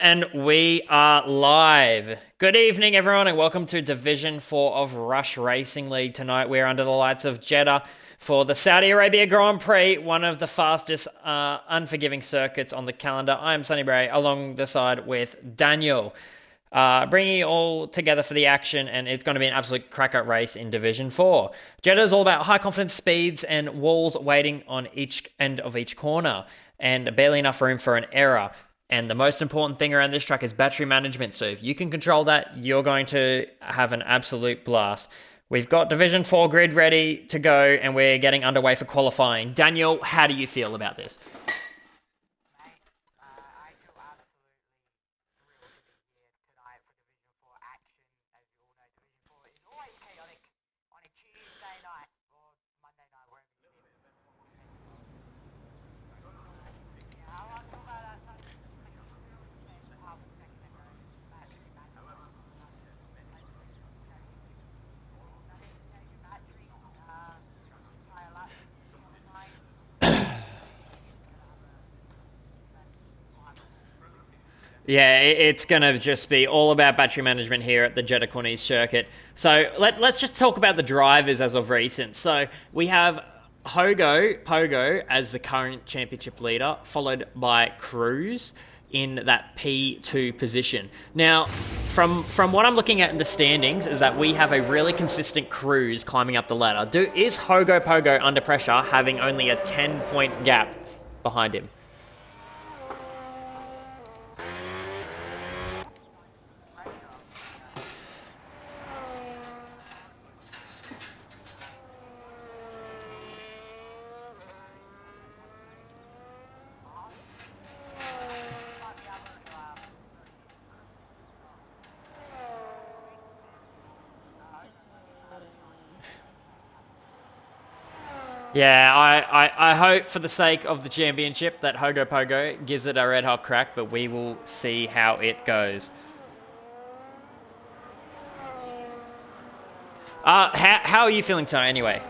And we are live. Good evening, everyone, and welcome to Division 4 of Rush Racing League. Tonight we're under the lights of Jeddah for the Saudi Arabia Grand Prix, one of the fastest, unforgiving circuits on the calendar. I am Sonny Bray, along the side with Daniel, bringing you all together for the action, and it's going to be an absolute cracker race in Division 4. Jeddah is all about high confidence speeds and walls waiting on each end of each corner, and barely enough room for an error. And the most important thing around this track is battery management. So if you can control that, you're going to have an absolute blast. We've got Division 4 grid ready to go, and we're getting underway for qualifying. Daniel, how do you feel about this? Yeah, it's going to just be all about battery management here at the Jeddah Corniche circuit. So let's just talk about the drivers as of recent. So we have Pogo as the current championship leader, followed by Cruz in that P2 position. Now, from what I'm looking at in the standings, is that we have a really consistent Cruz climbing up the ladder. Is Pogo under pressure, having only a 10-point gap behind him? Yeah, I hope for the sake of the championship that Pogo gives it a red hot crack, but we will see how it goes. How are you feeling tonight anyway?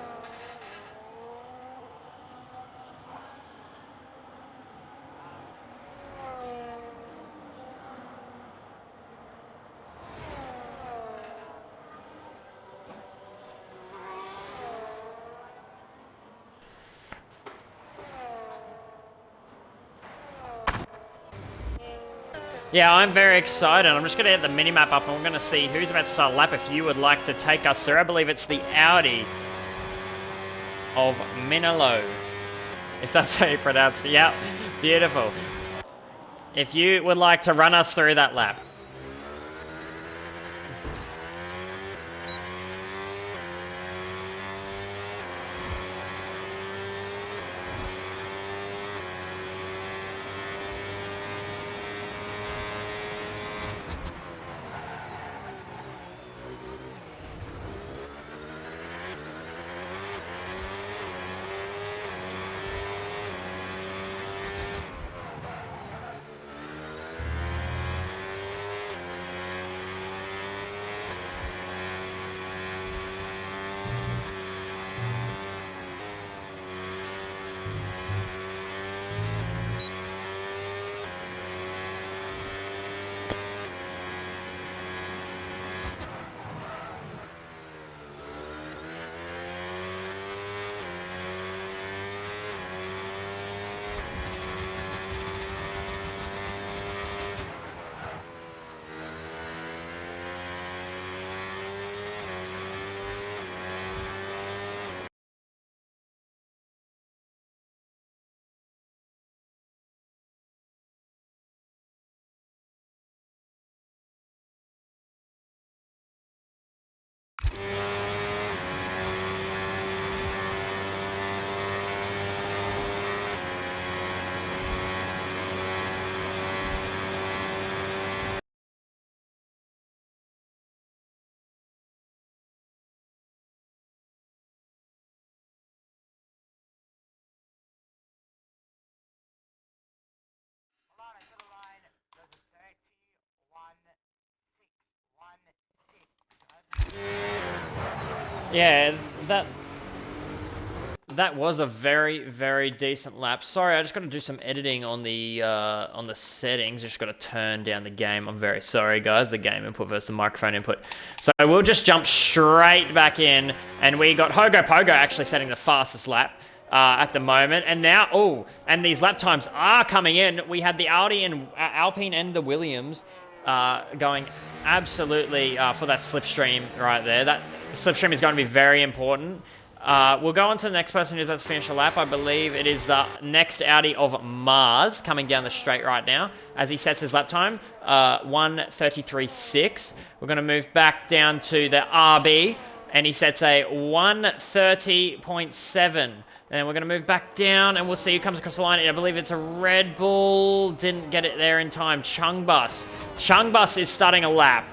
Yeah, I'm very excited. I'm just going to hit the minimap up and we're going to see who's about to start a lap. If you would like to take us through, I believe it's the Audi of Minalo, if that's how you pronounce it. Yeah, beautiful. If you would like to run us through that lap. Yeah, That was a very, very decent lap. Sorry, I just got to do some editing on the settings. Just got to turn down the game. I'm very sorry, guys. The game input versus the microphone input. So we'll just jump straight back in, and we got Hogo Pogo actually setting the fastest lap at the moment. And now, oh, and these lap times are coming in. We had the Audi and Alpine and the Williams going absolutely for that slipstream right there. That slipstream is going to be very important. We'll go on to the next person who's about to finish a lap. I believe it is the next Audi of Mars coming down the straight right now as he sets his lap time, 1:33.6. We're going to move back down to the RB, and he sets a 1:30.7. And we're going to move back down, and we'll see who comes across the line. I believe it's a Red Bull. Didn't get it there in time. Chungbus is starting a lap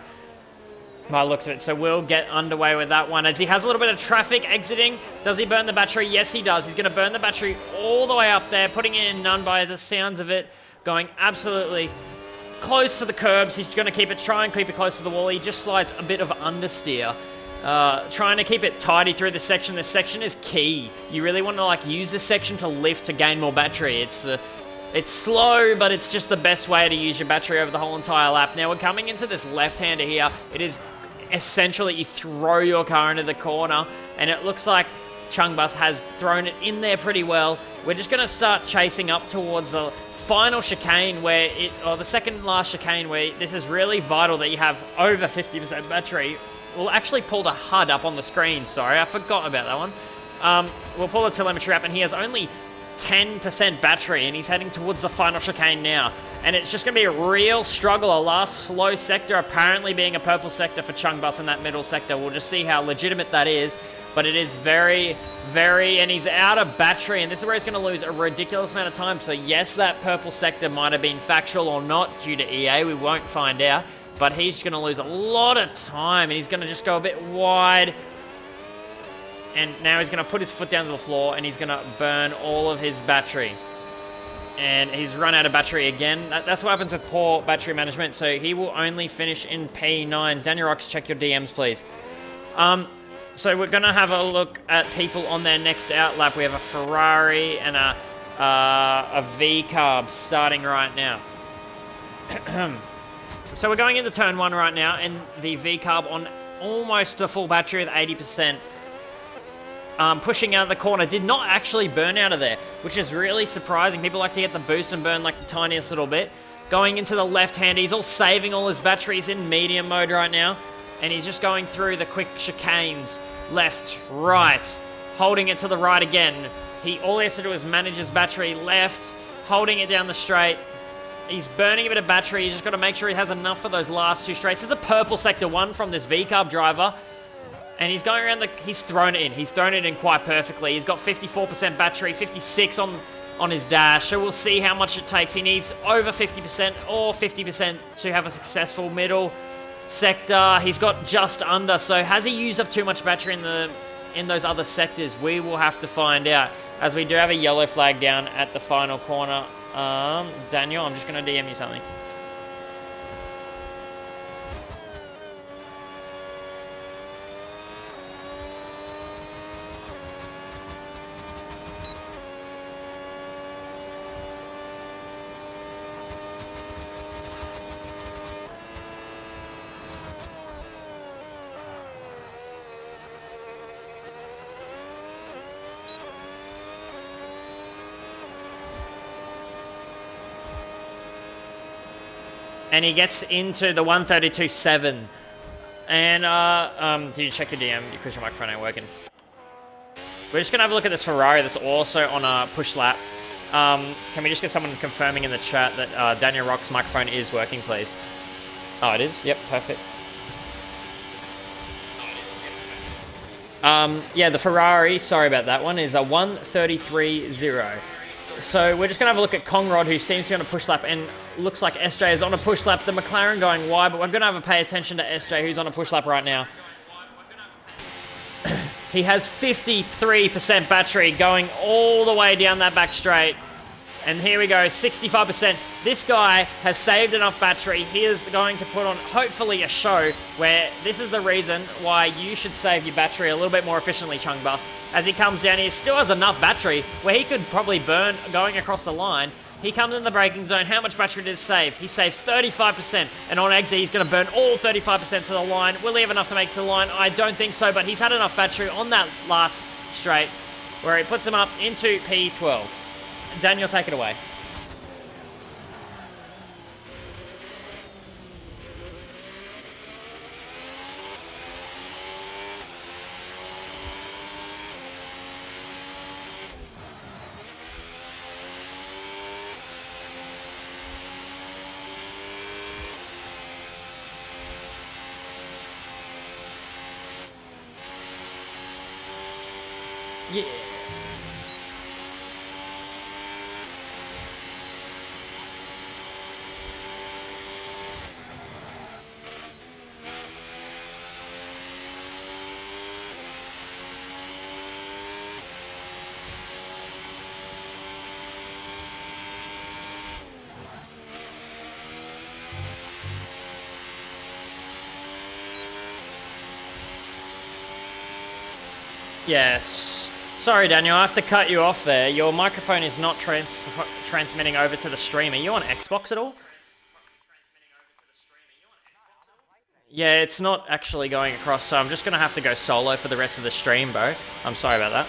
by the looks of it, so we'll get underway with that one as he has a little bit of traffic exiting. Does he burn the battery? Yes, he does. He's going to burn the battery all the way up there, putting it in none by the sounds of it, going absolutely close to the curbs. He's going to try and keep it close to the wall. He just slides a bit of understeer, trying to keep it tidy through this section. This section is key. You really want to use this section to lift to gain more battery. It's slow, but it's just the best way to use your battery over the whole entire lap. Now we're coming into this left-hander here. It is essential that you throw your car into the corner, and it looks like Chungbus has thrown it in there pretty well. We're just going to start chasing up towards the final chicane or the second last chicane, where this is really vital that you have over 50% battery. We'll actually pull the HUD up on the screen. Sorry, I forgot about that one. We'll pull the telemetry up, and he has only 10% battery, and he's heading towards the final chicane now. And it's just going to be a real struggle. A last slow sector apparently being a purple sector for Chungbus in that middle sector. We'll just see how legitimate that is. But it is very, and he's out of battery, and this is where he's going to lose a ridiculous amount of time. So yes, that purple sector might have been factual or not due to EA. We won't find out. But he's going to lose a lot of time, and he's going to just go a bit wide. And now he's going to put his foot down to the floor, and he's going to burn all of his battery. And he's run out of battery again. That's what happens with poor battery management. So he will only finish in P9. Daniel Rocks, check your DMs, please. So we're going to have a look at people on their next out lap. We have a Ferrari and a V-carb starting right now. So we're going into turn 1 right now, and the V-carb on almost a full battery with 80%. Pushing out of the corner, did not actually burn out of there, which is really surprising. People like to get the boost and burn the tiniest little bit. Going into the left hand, he's saving all his batteries in medium mode right now, and he's just going through the quick chicanes, left, right, holding it to the right again. All he has to do is manage his battery left, holding it down the straight. He's burning a bit of battery. He's just got to make sure he has enough for those last 2 straights. This is the purple sector 1 from this V-carb driver. And he's going around he's thrown it in. He's thrown it in quite perfectly. He's got 54% battery, 56 on his dash. So we'll see how much it takes. He needs over 50% or 50% to have a successful middle sector. He's got just under. So has he used up too much battery in those other sectors? We will have to find out, as we do have a yellow flag down at the final corner. Daniel, I'm just going to DM you something. And he gets into the 1:32.7. And, do you check your DM because your microphone ain't working? We're just going to have a look at this Ferrari that's also on a push lap. Can we just get someone confirming in the chat that Daniel Rock's microphone is working, please? Oh, it is? Yep, perfect. Yeah, the Ferrari, sorry about that one, is a 1:33.0. So we're just going to have a look at Conrod, who seems to be on a push lap, and looks like SJ is on a push lap. The McLaren going wide, but we're going to have a pay attention to SJ, who's on a push lap right now. He has 53% battery going all the way down that back straight. And here we go, 65%. This guy has saved enough battery. He is going to put on, hopefully, a show where this is the reason why you should save your battery a little bit more efficiently, Chungbus. As he comes down, he still has enough battery where he could probably burn going across the line. He comes in the braking zone. How much battery does he save? He saves 35%. And on exit, he's going to burn all 35% to the line. Will he have enough to make it to the line? I don't think so, but he's had enough battery on that last straight where it puts him up into P12. Daniel, take it away. Yeah. Yes. Sorry, Daniel, I have to cut you off there. Your microphone is not transmitting over to the stream. Are you on Xbox at all? Yeah, it's not actually going across, so I'm just going to have to go solo for the rest of the stream, bro. I'm sorry about that.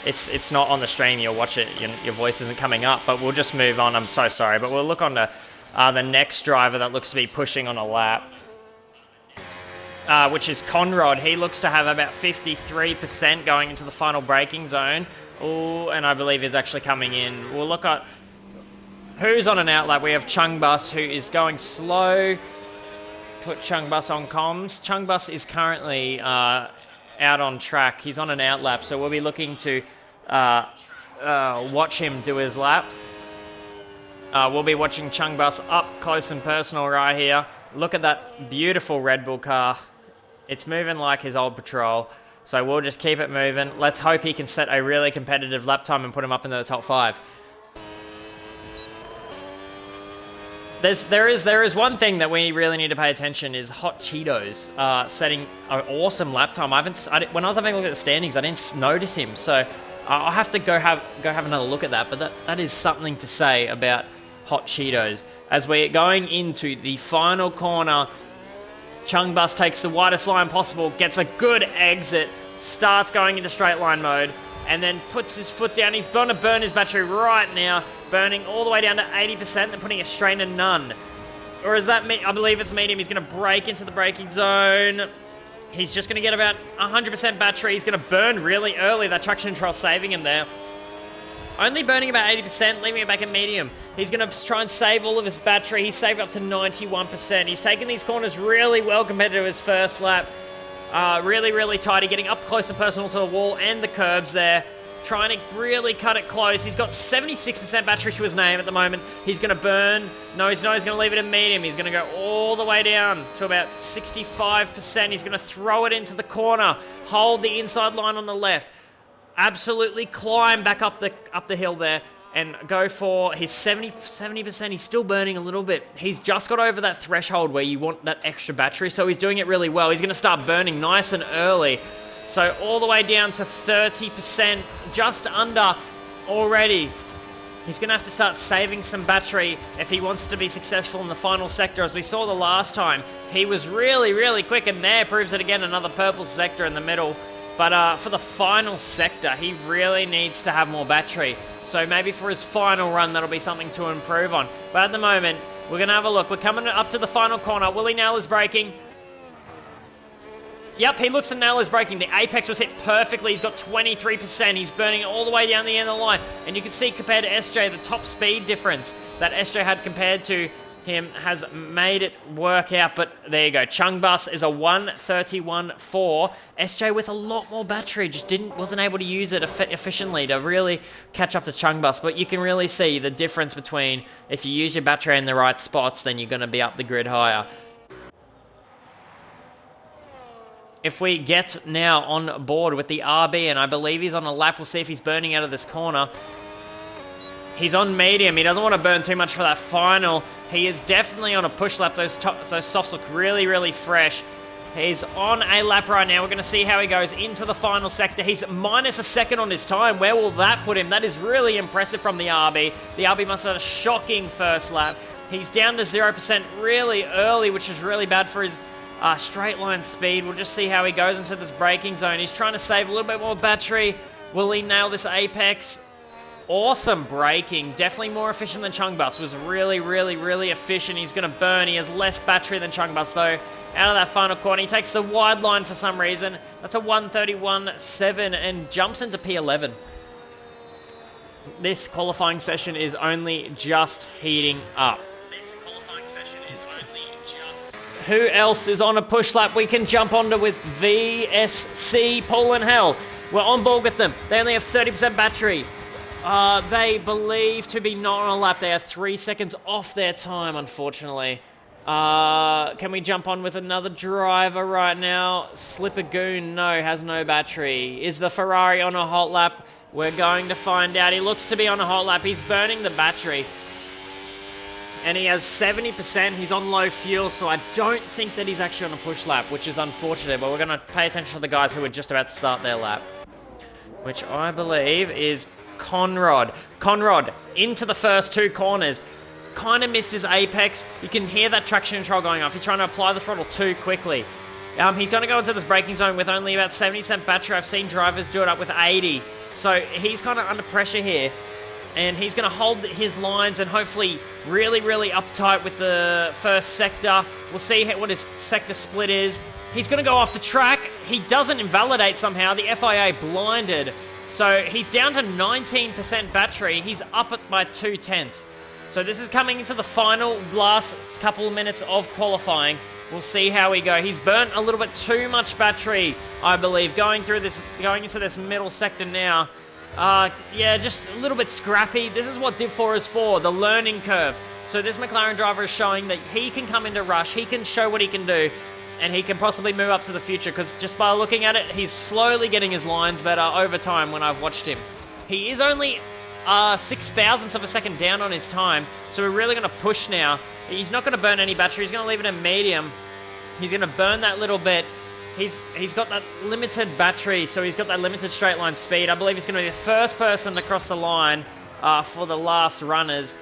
It's not on the stream, you'll watch it, your voice isn't coming up, but we'll just move on. I'm so sorry, but we'll look on to the next driver that looks to be pushing on a lap. Which is Conrad. He looks to have about 53% going into the final braking zone. Oh, and I believe he's actually coming in. We'll look at who's on an outlap. We have Chungbus, who is going slow. Put Chungbus on comms. Chungbus is currently out on track. He's on an outlap, so we'll be looking to watch him do his lap. We'll be watching Chungbus up close and personal right here. Look at that beautiful Red Bull car. It's moving like his old patrol, so we'll just keep it moving. Let's hope he can set a really competitive lap time and put him up into the top 5. There is one thing that we really need to pay attention is Hot Cheetos setting an awesome lap time. When I was having a look at the standings, I didn't notice him, so I'll have to go have another look at that. But that is something to say about Hot Cheetos. As we're going into the final corner, Chungbus takes the widest line possible, gets a good exit, starts going into straight line mode, and then puts his foot down. He's going to burn his battery right now, burning all the way down to 80% and putting a straight in none. Or is that me? I believe it's medium. He's going to break into the braking zone. He's just going to get about 100% battery. He's going to burn really early. That traction control saving him there. Only burning about 80%, leaving it back at medium. He's going to try and save all of his battery. He's saved up to 91%. He's taken these corners really well compared to his first lap. Really, really tight. Getting up close and personal to the wall and the curbs there. Trying to really cut it close. He's got 76% battery to his name at the moment. He's going to burn. No, he's going to leave it at medium. He's going to go all the way down to about 65%. He's going to throw it into the corner. Hold the inside line on the left. Absolutely climb back up the hill there and go for his 70%. He's still burning a little bit. He's just got over that threshold where you want that extra battery, so he's doing it really well. He's going to start burning nice and early. So all the way down to 30%, just under already. He's going to have to start saving some battery if he wants to be successful in the final sector. As we saw the last time, he was really, really quick, and there proves it again, another purple sector in the middle. But for the final sector, he really needs to have more battery. So maybe for his final run, that'll be something to improve on. But at the moment, we're going to have a look. We're coming up to the final corner. Will he nail his braking? Yep, he looks to nail his braking. The apex was hit perfectly. He's got 23%. He's burning all the way down the end of the line. And you can see compared to SJ, the top speed difference that SJ had compared to him has made it work out. But there you go. Chungbus is a 1:31.4. SJ with a lot more battery, just wasn't able to use it efficiently to really catch up to Chungbus. But you can really see the difference between if you use your battery in the right spots, then you're going to be up the grid higher. If we get now on board with the RB, and I believe he's on a lap, we'll see if he's burning out of this corner. He's on medium. He doesn't want to burn too much for that final. He is definitely on a push lap. Those softs look really, really fresh. He's on a lap right now. We're going to see how he goes into the final sector. He's minus a second on his time. Where will that put him? That is really impressive from the RB. The RB must have had a shocking first lap. He's down to 0% really early, which is really bad for his straight line speed. We'll just see how he goes into this braking zone. He's trying to save a little bit more battery. Will he nail this apex? Awesome braking. Definitely more efficient than Chungbus. Was really, really, really efficient. He's going to burn. He has less battery than Chungbus, though. Out of that final corner, he takes the wide line for some reason. That's a 1:31.7 and jumps into P11. This qualifying session is only just heating up. Who else is on a push lap we can jump onto with VSC Paul and Hell? We're on board with them. They only have 30% battery. They believe to be not on a lap. They are 3 seconds off their time, unfortunately. Can we jump on with another driver right now? Slippergoon, no, has no battery. Is the Ferrari on a hot lap? We're going to find out. He looks to be on a hot lap. He's burning the battery. And he has 70%. He's on low fuel, so I don't think that he's actually on a push lap, which is unfortunate. But we're going to pay attention to the guys who are just about to start their lap, which I believe is Conrad. Conrad into the first two corners. Kind of missed his apex. You can hear that traction control going off. He's trying to apply the throttle too quickly. He's going to go into this braking zone with only about 70% battery. I've seen drivers do it up with 80. So he's kind of under pressure here. And he's going to hold his lines and hopefully really, really uptight with the first sector. We'll see what his sector split is. He's going to go off the track. He doesn't invalidate somehow. The FIA blinded. So he's down to 19% battery. He's up by 2/10. So this is coming into the final last couple of minutes of qualifying. We'll see how we go. He's burnt a little bit too much battery, I believe, going into this middle sector now. Yeah, just a little bit scrappy. This is what Div 4 is for, the learning curve. So this McLaren driver is showing that he can come into rush, he can show what he can do, and he can possibly move up to the future, because just by looking at it, he's slowly getting his lines better over time when I've watched him. He is only 6 thousandths of a second down on his time, so we're really going to push now. He's not going to burn any battery. He's going to leave it in medium. He's going to burn that little bit. He's got that limited battery, so he's got that limited straight line speed. I believe he's going to be the first person to cross the line for the last runners.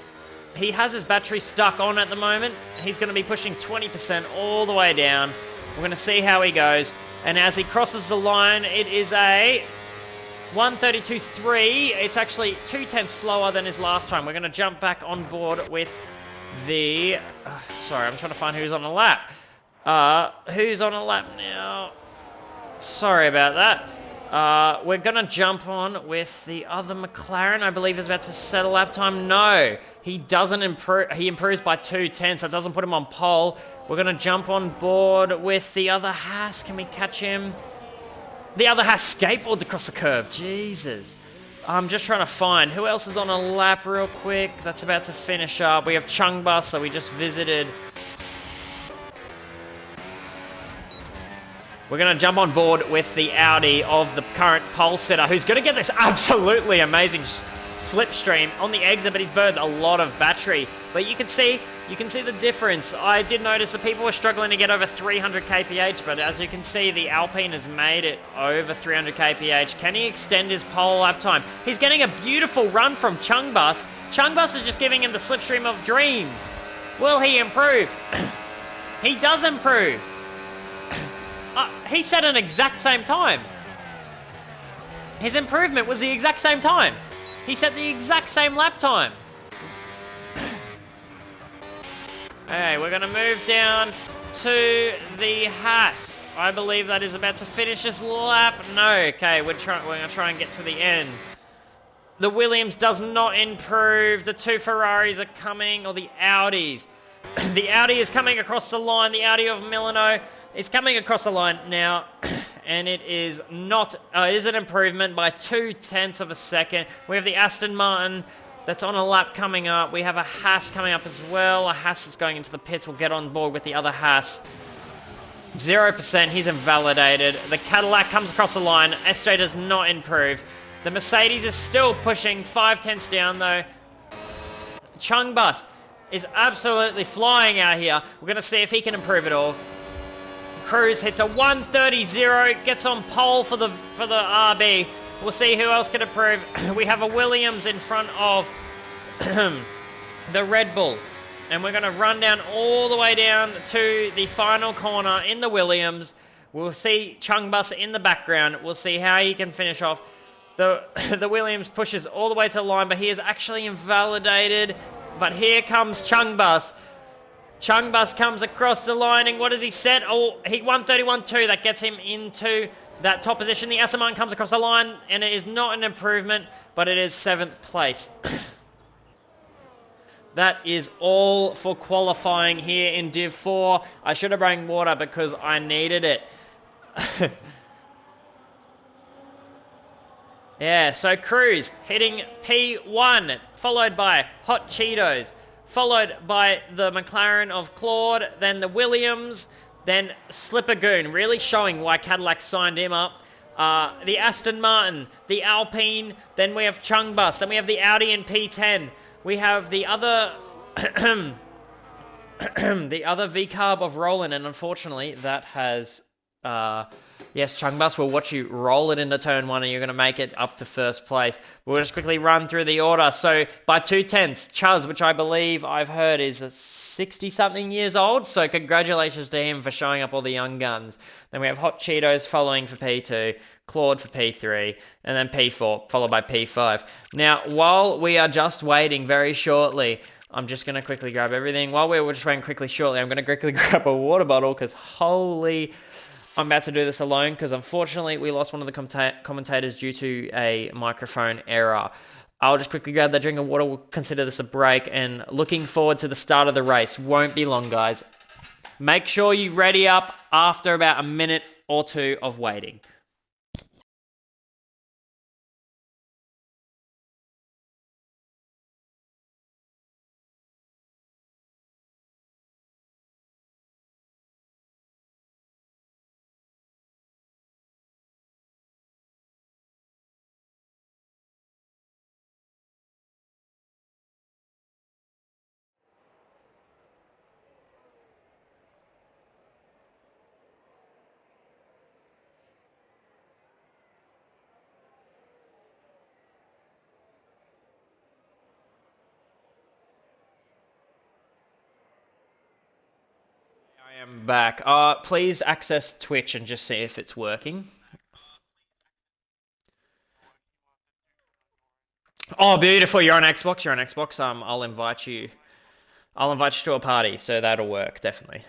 He has his battery stuck on at the moment. He's going to be pushing 20% all the way down. We're going to see how he goes. And as he crosses the line, it is a 1:32.3. It's actually 2/10 slower than his last time. We're going to jump back on board with the... sorry, I'm trying to find who's on the lap. Who's on a lap now? Sorry about that. We're going to jump on with the other McLaren. I believe is about to set a lap time. No, he doesn't improve. He improves by 2/10, so it doesn't put him on pole. We're going to jump on board with the other Haas. Can we catch him? The other Haas skateboards across the curb. Jesus. I'm just trying to find who else is on a lap real quick. That's about to finish up. We have Chungbus that we just visited. We're going to jump on board with the Audi of the current pole sitter, who's going to get this absolutely amazing slipstream on the exit, but he's burned a lot of battery. But you can see the difference. I did notice that people were struggling to get over 300 kph, but as you can see, the Alpine has made it over 300 kph. Can he extend his pole lap time? He's getting a beautiful run from Chungbus. Chungbus is just giving him the slipstream of dreams. Will he improve? He does improve. He set an exact same time. His improvement was the exact same time. He set the exact same lap time. Okay, we're going to move down to the Haas. I believe that is about to finish this lap. No, okay, we're going to try and get to the end. The Williams does not improve. The two Ferraris are coming, or the Audis. The Audi is coming across the line. The Audi of Milano is coming across the line now, and it is not. It is an improvement by 2/10 of a second. We have the Aston Martin that's on a lap coming up. We have a Haas coming up as well. A Haas that's going into the pits. We'll get on board with the other Haas. 0%. He's invalidated. The Cadillac comes across the line. SJ does not improve. The Mercedes is still pushing 5/10 down though. Chung Bus is absolutely flying out here. We're going to see if he can improve it all. Cruz hits a 1:30.0, gets on pole for the RB. We'll see who else can improve. We have a Williams in front of the Red Bull. And we're going to run down all the way down to the final corner in the Williams. We'll see Chung Bus in the background. We'll see how he can finish off. The Williams pushes all the way to the line, but he is actually invalidated. But here comes Chung Bus. Chung Bus comes across the line, and what does he set? Oh, he 1:31.2. That gets him into that top position. The Aston Martin comes across the line, and it is not an improvement, but it is 7th place. That is all for qualifying here in Div 4. I should have brought water because I needed it. Yeah, so Cruz hitting P1, followed by Hot Cheetos, followed by the McLaren of Claude, then the Williams, then Slippergoon, really showing why Cadillac signed him up. The Aston Martin, the Alpine, then we have Chung Bus, then we have the Audi in P10. We have the other the other V-carb of Roland, and unfortunately that has yes, Chung Bus will watch you roll it into turn 1 and you're going to make it up to 1st place. We'll just quickly run through the order. So by 2/10, Chuz, which I believe I've heard is 60-something years old, so congratulations to him for showing up all the young guns. Then we have Hot Cheetos following for P2, Claude for P3, and then P4, followed by P5. Now, while we are just waiting very shortly, I'm just going to quickly grab everything. While we're just waiting quickly shortly, I'm going to quickly grab a water bottle, because holy... I'm about to do this alone, because unfortunately we lost one of the commentators due to a microphone error. I'll just quickly grab that drink of water. We'll consider this a break, and looking forward to the start of the race. Won't be long, guys. Make sure you ready up after about a minute or two of waiting. I am back. Please access Twitch and just see if it's working. Oh, beautiful. You're on Xbox. You're on Xbox. I'll invite you. I'll invite you to a party, so that'll work, definitely.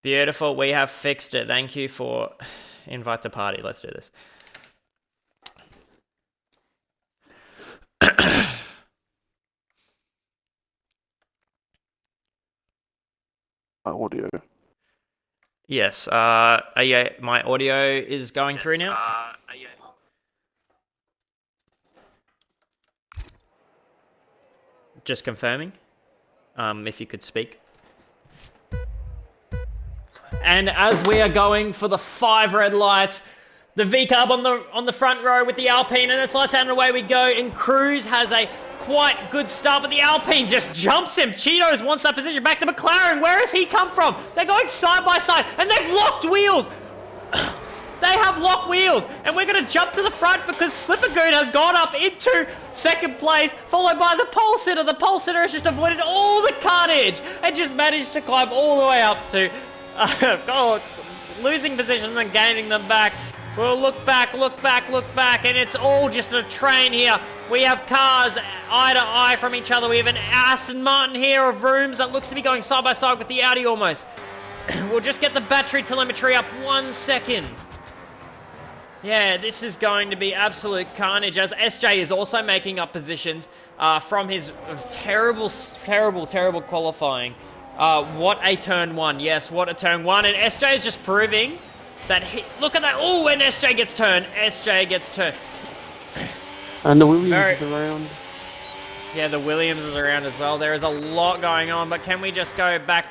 Beautiful. We have fixed it. Thank you for invite to party. Let's do this. Audio. Yes. Yeah, my audio is going through now. Yeah. Just confirming. If you could speak. And as we are going for the 5 red lights, the V-carb on the front row with the Alpine, and it's lights out and away we go. And Cruz has a quite good start, but the Alpine just jumps him. Cheetos wants that position back to McLaren. Where has he come from? They're going side by side, and they've locked wheels. They have locked wheels, and we're going to jump to the front because Slippergoon has gone up into 2nd place, followed by the pole sitter. The pole sitter has just avoided all the carnage and just managed to climb all the way up to losing positions and gaining them back. We'll look back, and it's all just a train here. We have cars eye to eye from each other. We have an Aston Martin here of rooms that looks to be going side by side with the Audi almost. We'll just get the battery telemetry up 1 second. Yeah, this is going to be absolute carnage, as SJ is also making up positions from his terrible qualifying. What a turn 1. Yes, what a turn 1. And SJ is just proving that look at that. Oh, and SJ gets turned. And the Williams is around. Yeah, the Williams is around as well. There is a lot going on, but can we just go back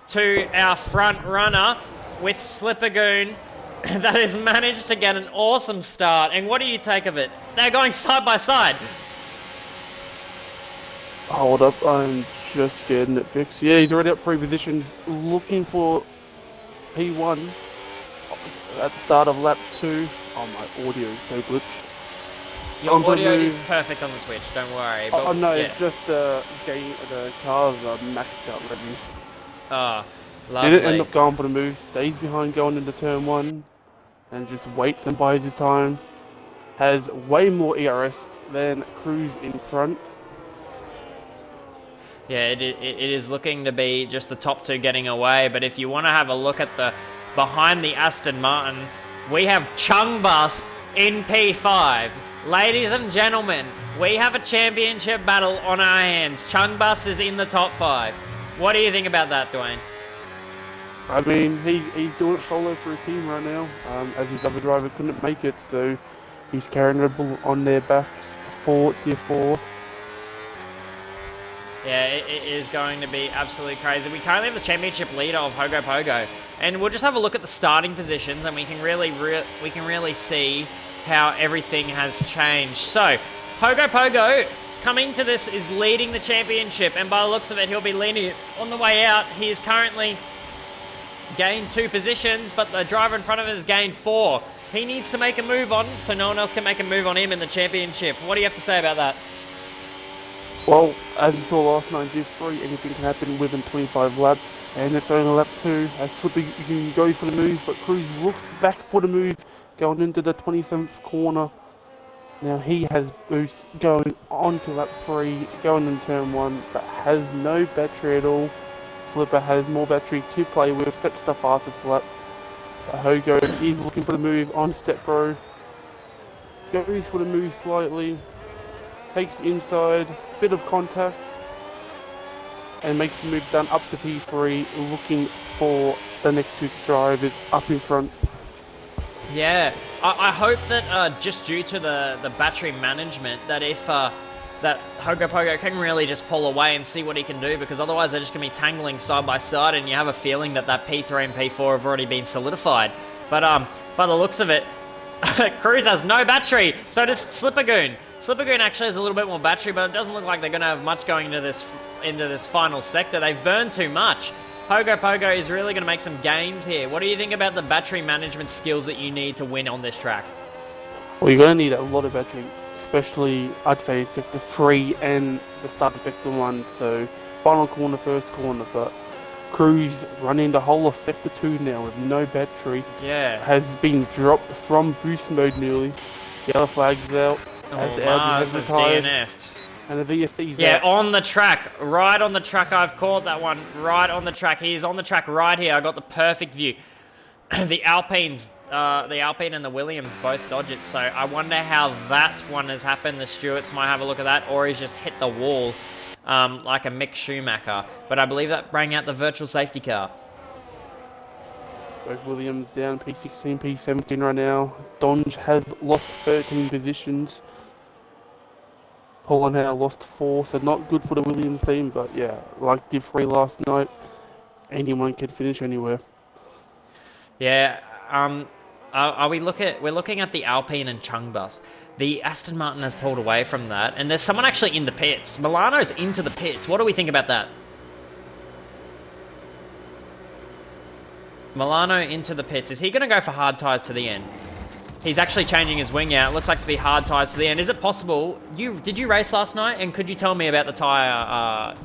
to our front runner with Slippergoon that has managed to get an awesome start. And what do you take of it? They're going side by side. Hold up, I'm just getting it fixed. Yeah, he's already up 3 positions, looking for P1 at the start of lap 2. Oh, my audio is so glitched. Your audio is perfect on the Twitch, don't worry. But Oh no, yeah. it's just the cars are maxed out already. Oh, Didn't end lovely. up going for the move, stays behind going into turn 1, and just waits and buys his time. Has way more ERS than Cruz in front. Yeah, it is looking to be just the top two getting away, but if you want to have a look at the behind the Aston Martin, we have Chung Bus in P5. Ladies and gentlemen, we have a championship battle on our hands. Chung Bus is in the top 5. What do you think about that, Dwayne? I mean, he's doing it solo for his team right now, as his other driver couldn't make it, so he's carrying Red Bull on their backs for tier 4. Yeah, it is going to be absolutely crazy. We currently have the championship leader of Hogo Pogo, and we'll just have a look at the starting positions, and we can really see how everything has changed. So, Hogo Pogo coming to this is leading the championship, and by the looks of it, he'll be leading it on the way out. He is currently gained 2 positions, but the driver in front of him has gained 4. He needs to make a move on, so no one else can make a move on him in the championship. What do you have to say about that? Well, as you saw last night, Div 3, anything can happen within 25 laps, and it's only lap 2. As Slipper, you can go for the move, but Cruz looks back for the move, going into the 27th corner. Now he has boost going on to lap 3, going in turn 1, but has no battery at all. Slipper has more battery to play with, sets the fastest lap. Hogo is looking for the move on step row, goes for the move slightly, takes the inside, bit of contact, and makes the move down up to P3, looking for the next 2 drivers up in front. Yeah, I hope that just due to the battery management, that if that Hogo Pogo can really just pull away and see what he can do, because otherwise they're just going to be tangling side by side, and you have a feeling that P3 and P4 have already been solidified. But by the looks of it, Cruz has no battery, so does Slippergoon. Slippergoon actually has a little bit more battery, but it doesn't look like they're going to have much going into this final sector. They've burned too much. Hogo Pogo is really going to make some gains here. What do you think about the battery management skills that you need to win on this track? Well, you're going to need a lot of battery, especially, I'd say, Sector 3 and the start of Sector 1, so final corner, first corner, but Cruz running the whole of Sector 2 now with no battery. Yeah. Has been dropped from boost mode nearly. Yellow flag's out. Oh, Mars has DNF'd. And the VST's yeah, out. on the track. Right on the track. I've caught that one. Right on the track. He's on the track right here. I got the perfect view. The Alpine and the Williams both dodge it. So I wonder how that one has happened. The Stewarts might have a look at that. Or he's just hit the wall like a Mick Schumacher. But I believe that rang out the virtual safety car. Both Williams down P16, P17 right now. Donge has lost 13 positions. Paul now lost 4, so not good for the Williams team, but yeah, like Div 3 last night, anyone can finish anywhere. Yeah, we're looking at the Alpine and Chung bus. The Aston Martin has pulled away from that, and there's someone actually in the pits. Milano's into the pits. What do we think about that? Milano into the pits. Is he going to go for hard tyres to the end? He's actually changing his wing out. It looks like to be hard tyres to the end. Is it possible? Did you race last night? And could you tell me about the tyre,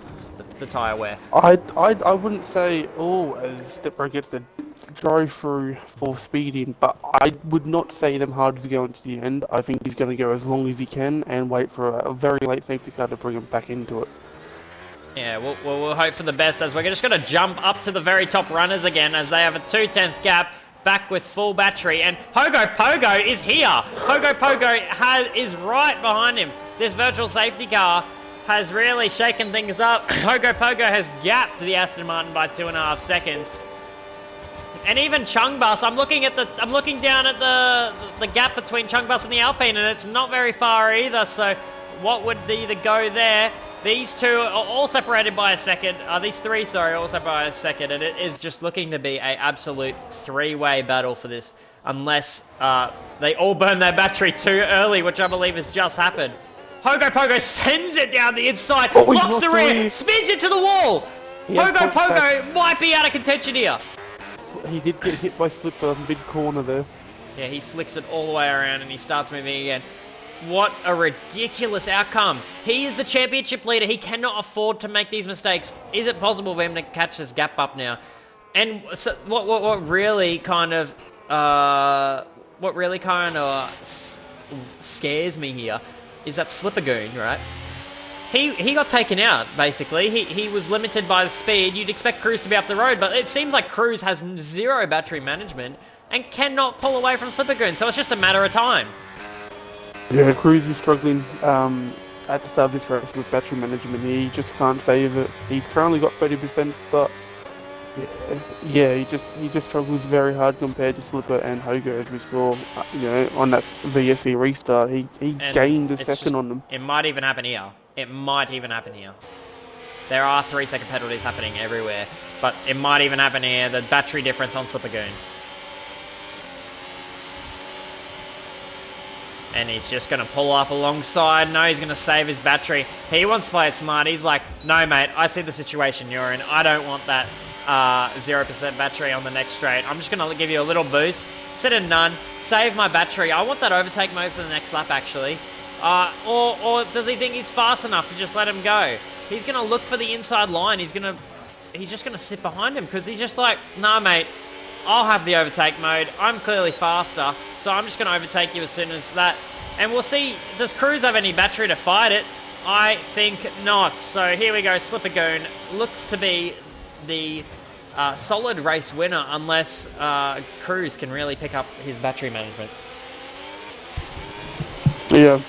the tyre wear? I wouldn't say as Stepbro gets the drive through for speeding, but I would not say them hard to go into the end. I think he's going to go as long as he can and wait for a very late safety car to bring him back into it. Yeah, we'll hope for the best, as we're just going to jump up to the very top runners again, as they have a 2/10 gap. Back with full battery, and Hogo Pogo is here. Hogo Pogo is right behind him. This virtual safety car has really shaken things up. Hogo Pogo has gapped the Aston Martin by 2.5 seconds. And even Chung Bus, I'm looking down at the gap between Chung Bus and the Alpine, and it's not very far either. So what would be the go there? These two are all separated by a second. These three, sorry, all separated by a second. And it is just looking to be an absolute three-way battle for this. Unless they all burn their battery too early, which I believe has just happened. Pogo Pogo sends it down the inside, Oh, he's locks lost the rear, three. spins into the wall. Yeah, Pogo pops back. Pogo might be out of contention here. He did get hit by Slipper mid-corner there. Yeah, he flicks it all the way around and he starts moving again. What a ridiculous outcome. He is the championship leader. He cannot afford to make these mistakes. Is it possible for him to catch this gap up now? And so what really kind of scares me here is that Slippergoon, right? He got taken out, basically. He was limited by the speed. You'd expect Cruz to be up the road, but it seems like Cruz has zero battery management and cannot pull away from Slippergoon, so it's just a matter of time. Yeah, Cruz is struggling at the start of this race with battery management. He just can't save it. He's currently got 30%, but yeah, he just struggles very hard compared to Slipper and Hogo, as we saw, on that VSE restart. He gained a second on them. It might even happen here. It might even happen here. There are 3-second penalties happening everywhere, but it might even happen here. The battery difference on Slippergoon. And he's just going to pull up alongside. No, he's going to save his battery. He wants to play it smart. He's like, no, mate, I see the situation you're in. I don't want that 0% battery on the next straight. I'm just going to give you a little boost. Set a none. Save my battery. I want that overtake mode for the next lap, actually. Or does he think he's fast enough to just let him go? He's going to look for the inside line. He's just going to sit behind him because he's just like, nah, mate, I'll have the overtake mode. I'm clearly faster, so I'm just going to overtake you as soon as that. And we'll see, does Cruz have any battery to fight it? I think not. So here we go, Slippergoon looks to be the solid race winner unless Cruz can really pick up his battery management. Yeah,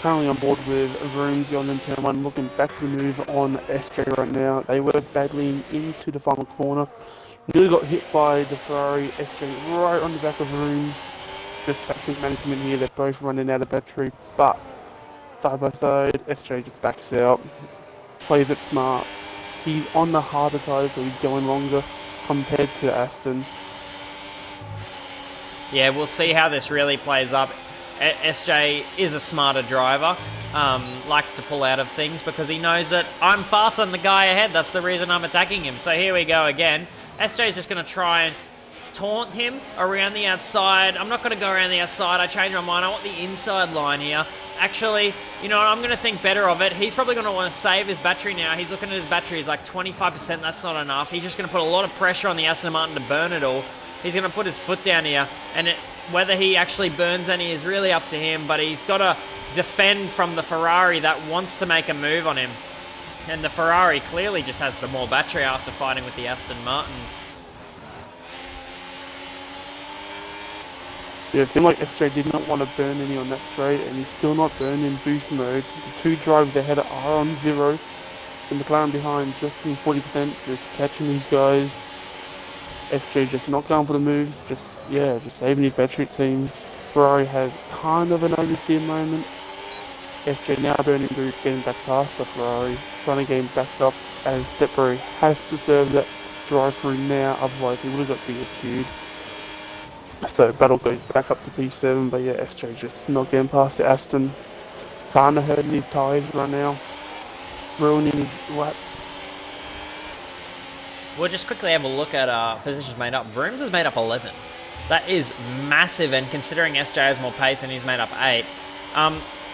currently on board with Vrooms going into turn 1, looking back to the move on SJ right now. They were battling into the final corner. Nearly got hit by the Ferrari SJ right on the back of Vrooms. Just battery management here, they're both running out of battery, but side by side, SJ just backs out, plays it smart. He's on the harder tyres, so he's going longer compared to Aston. Yeah, we'll see how this really plays up. SJ is a smarter driver, likes to pull out of things because he knows that I'm faster than the guy ahead. That's the reason I'm attacking him. So here we go again. SJ is just going to try and taunt him around the outside. I'm not going to go around the outside. I changed my mind. I want the inside line here. Actually, you know what? I'm going to think better of it. He's probably going to want to save his battery now. He's looking at his battery. He's like 25%. That's not enough. He's just going to put a lot of pressure on the Aston Martin to burn it all. He's going to put his foot down here. And whether he actually burns any is really up to him. But he's got to defend from the Ferrari that wants to make a move on him. And the Ferrari clearly just has the more battery after fighting with the Aston Martin. Yeah, it seemed like SJ did not want to burn any on that straight, and he's still not burned in boost mode. The two drivers ahead are on 0. The McLaren behind just in 40%, just catching these guys. SJ just not going for the moves, just saving his battery it seems. Ferrari has kind of an oversteer moment. SJ now burning boost, getting back past the Ferrari, trying to get him back up as Stepbro has to serve that drive through now, otherwise he would have got DSQ'd. So battle goes back up to P7, but yeah, SJ just not getting past the Aston. Kinda hurting his tyres right now, ruining his laps. We'll just quickly have a look at positions made up. Vrooms has made up 11. That is massive, and considering SJ has more pace and he's made up 8.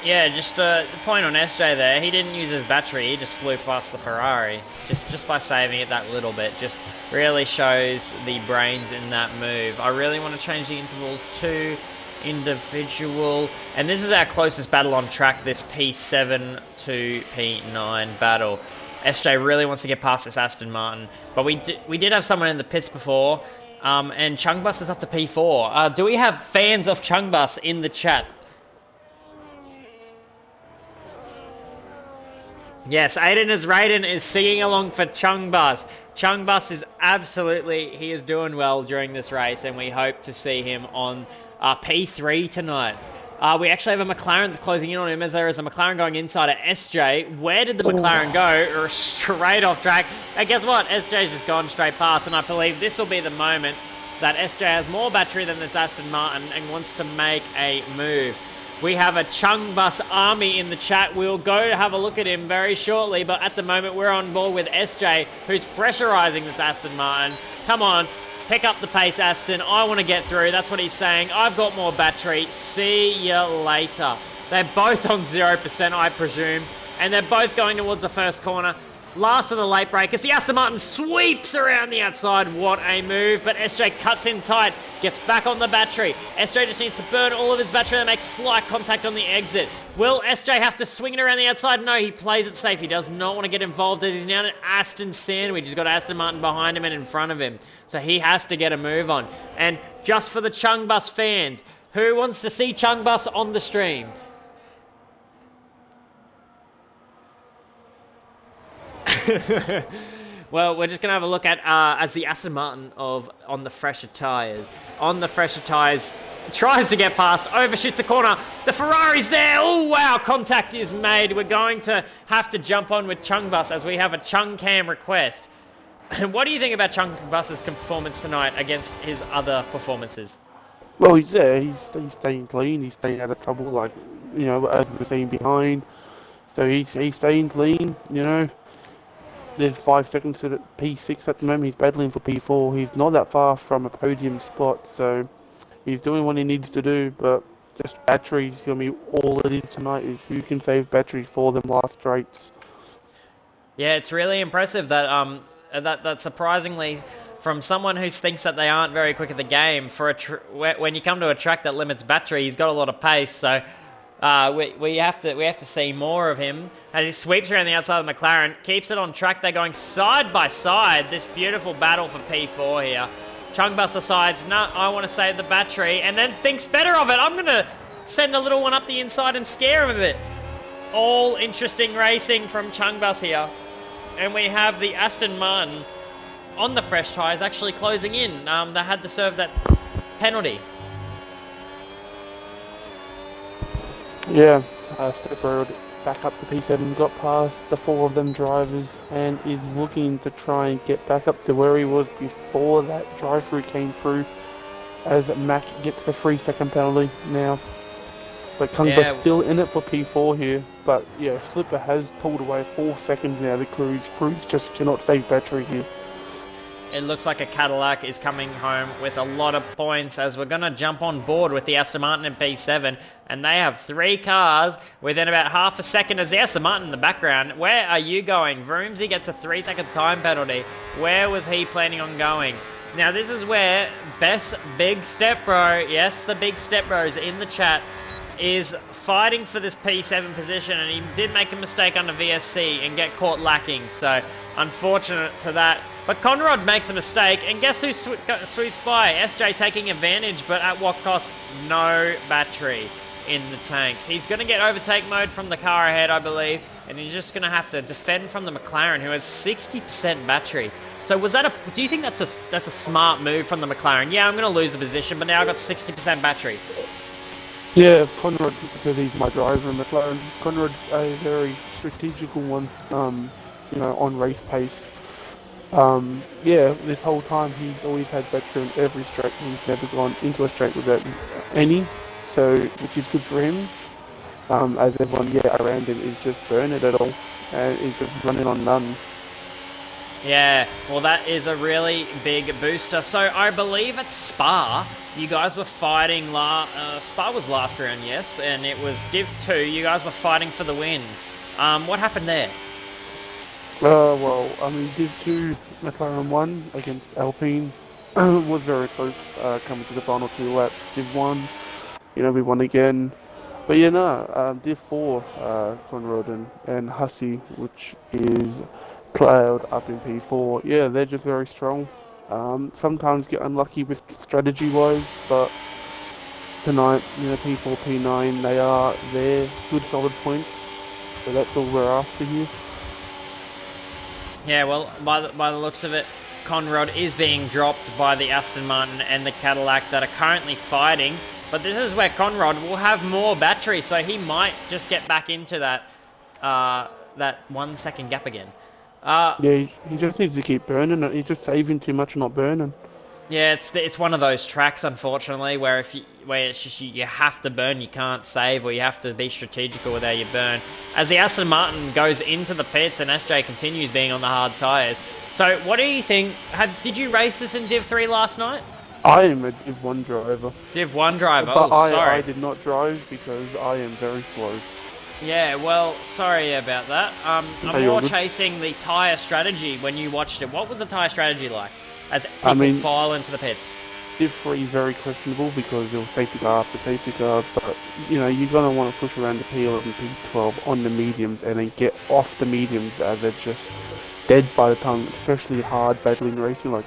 Yeah, just a point on SJ there. He didn't use his battery. He just flew past the Ferrari. Just by saving it that little bit. Just really shows the brains in that move. I really want to change the intervals to individual. And this is our closest battle on track, this P7 to P9 battle. SJ really wants to get past this Aston Martin. But we did have someone in the pits before. And Chungbus is up to P4. Do we have fans of Chungbus in the chat? Yes, Raiden is singing along for Chungbus. Chungbus is absolutely, he is doing well during this race, and we hope to see him on P3 tonight. We actually have a McLaren that's closing in on him, as there is a McLaren going inside at SJ. Where did the McLaren go? Straight off track. And guess what? SJ's just gone straight past, and I believe this will be the moment that SJ has more battery than this Aston Martin and wants to make a move. We have a Chung Bus army in the chat. We'll go have a look at him very shortly, but at the moment we're on board with SJ, who's pressurizing this Aston Martin. Come on, pick up the pace, Aston. I want to get through. That's what he's saying. I've got more battery. See you later. They're both on 0%, I presume, and they're both going towards the first corner. Last of the late breakers, the Aston Martin sweeps around the outside. What a move, but SJ cuts in tight, gets back on the battery. SJ just needs to burn all of his battery and make slight contact on the exit. Will SJ have to swing it around the outside? No, he plays it safe. He does not want to get involved as he's now an Aston sandwich. He's got Aston Martin behind him and in front of him. So he has to get a move on. And just for the Chung Bus fans, who wants to see Chung Bus on the stream? Well, we're just going to have a look at as the Aston Martin on the fresher tyres. On the fresher tyres, tries to get past, overshoots the corner. The Ferrari's there. Oh, wow, contact is made. We're going to have to jump on with Chung Bus as we have a Chung Cam request. What do you think about Chung Bus's performance tonight against his other performances? Well, he's there. He's staying clean. He's staying out of trouble, like, you know, as we're seeing behind. So he's staying clean, you know. There's 5 seconds to the P6 at the moment. He's battling for P4. He's not that far from a podium spot, so he's doing what he needs to do. But just batteries gonna be all it is tonight. Is who can save batteries for them last straights. Yeah, it's really impressive that that surprisingly, from someone who thinks that they aren't very quick at the game, for when you come to a track that limits battery, he's got a lot of pace. So. We have to see more of him as he sweeps around the outside of the McLaren, keeps it on track. They're going side by side. This beautiful battle for P4 here. Chung Bus decides, no, I want to save the battery, and then thinks better of it. I'm going to send a little one up the inside and scare him a bit. All interesting racing from Chung Bus here, and we have the Aston Martin on the fresh tyres actually closing in. They had to serve that penalty. Yeah, Step Road back up to P7, got past the 4 of them drivers and is looking to try and get back up to where he was before that drive-through came through as Mac gets the 3-second penalty now. But Kungba's still in it for P4 here, but yeah, Slipper has pulled away 4 seconds now to Cruz. Cruz just cannot save battery here. It looks like a Cadillac is coming home with a lot of points as we're going to jump on board with the Aston Martin in P7. And they have 3 cars within about half a second as the Aston Martin in the background. Where are you going? Vroomsy gets a 3-second time penalty. Where was he planning on going? Now this is where Best Big Step Bro, yes, the Big Step Bros in the chat, is fighting for this P7 position. And he did make a mistake under VSC and get caught lacking. So unfortunate to that. But Conrad makes a mistake, and guess who sweeps by? SJ taking advantage, but at what cost? No battery in the tank. He's going to get overtake mode from the car ahead, I believe, and he's just going to have to defend from the McLaren, who has 60% battery. So was that do you think that's a smart move from the McLaren? Yeah, I'm going to lose a position, but now I've got 60% battery. Yeah, Conrad, because he's my driver in McLaren. Conrad's a very strategical one, you know, on race pace. Yeah, this whole time he's always had battery on every straight. He's never gone into a straight without any, so which is good for him. As everyone around him is just burning it all and is just running on none. Yeah, well that is a really big booster. So I believe at Spa, you guys were fighting, Spa was last round, yes, and it was Div 2, you guys were fighting for the win. What happened there? Well, I mean, Div 2, McLaren won against Alpine. Was very close, coming to the final 2 laps. Div 1, you know, we won again. But yeah, no, Div 4, Conrad and Hussey, which is Cloud up in P4. Yeah, they're just very strong. Sometimes get unlucky with strategy-wise, but tonight, you know, P4, P9, they are there, good solid points. So that's all we're after here. Yeah, well, by the looks of it, Conrad is being dropped by the Aston Martin and the Cadillac that are currently fighting. But this is where Conrad will have more battery, so he might just get back into that 1 second gap again. Yeah, he just needs to keep burning it. He's just saving too much and not burning. Yeah, it's one of those tracks, unfortunately, where where it's just you have to burn, you can't save, or you have to be strategical with how you burn. As the Aston Martin goes into the pits and SJ continues being on the hard tyres. So, what do you think? Did you race this in Div 3 last night? I am a Div 1 driver, Div 1 driver. but Oh, I sorry. did not drive because I am very slow. Yeah, well, sorry about that. I'm Okay, you're more good. chasing the tyre strategy when you watched it. What was the tyre strategy like as I people mean, file into the pits? Div 3 is very questionable because there was safety car after safety car, but you know, you're going to want to push around the P11, P12 on the mediums and then get off the mediums as they're just dead by the time, especially hard battling racing like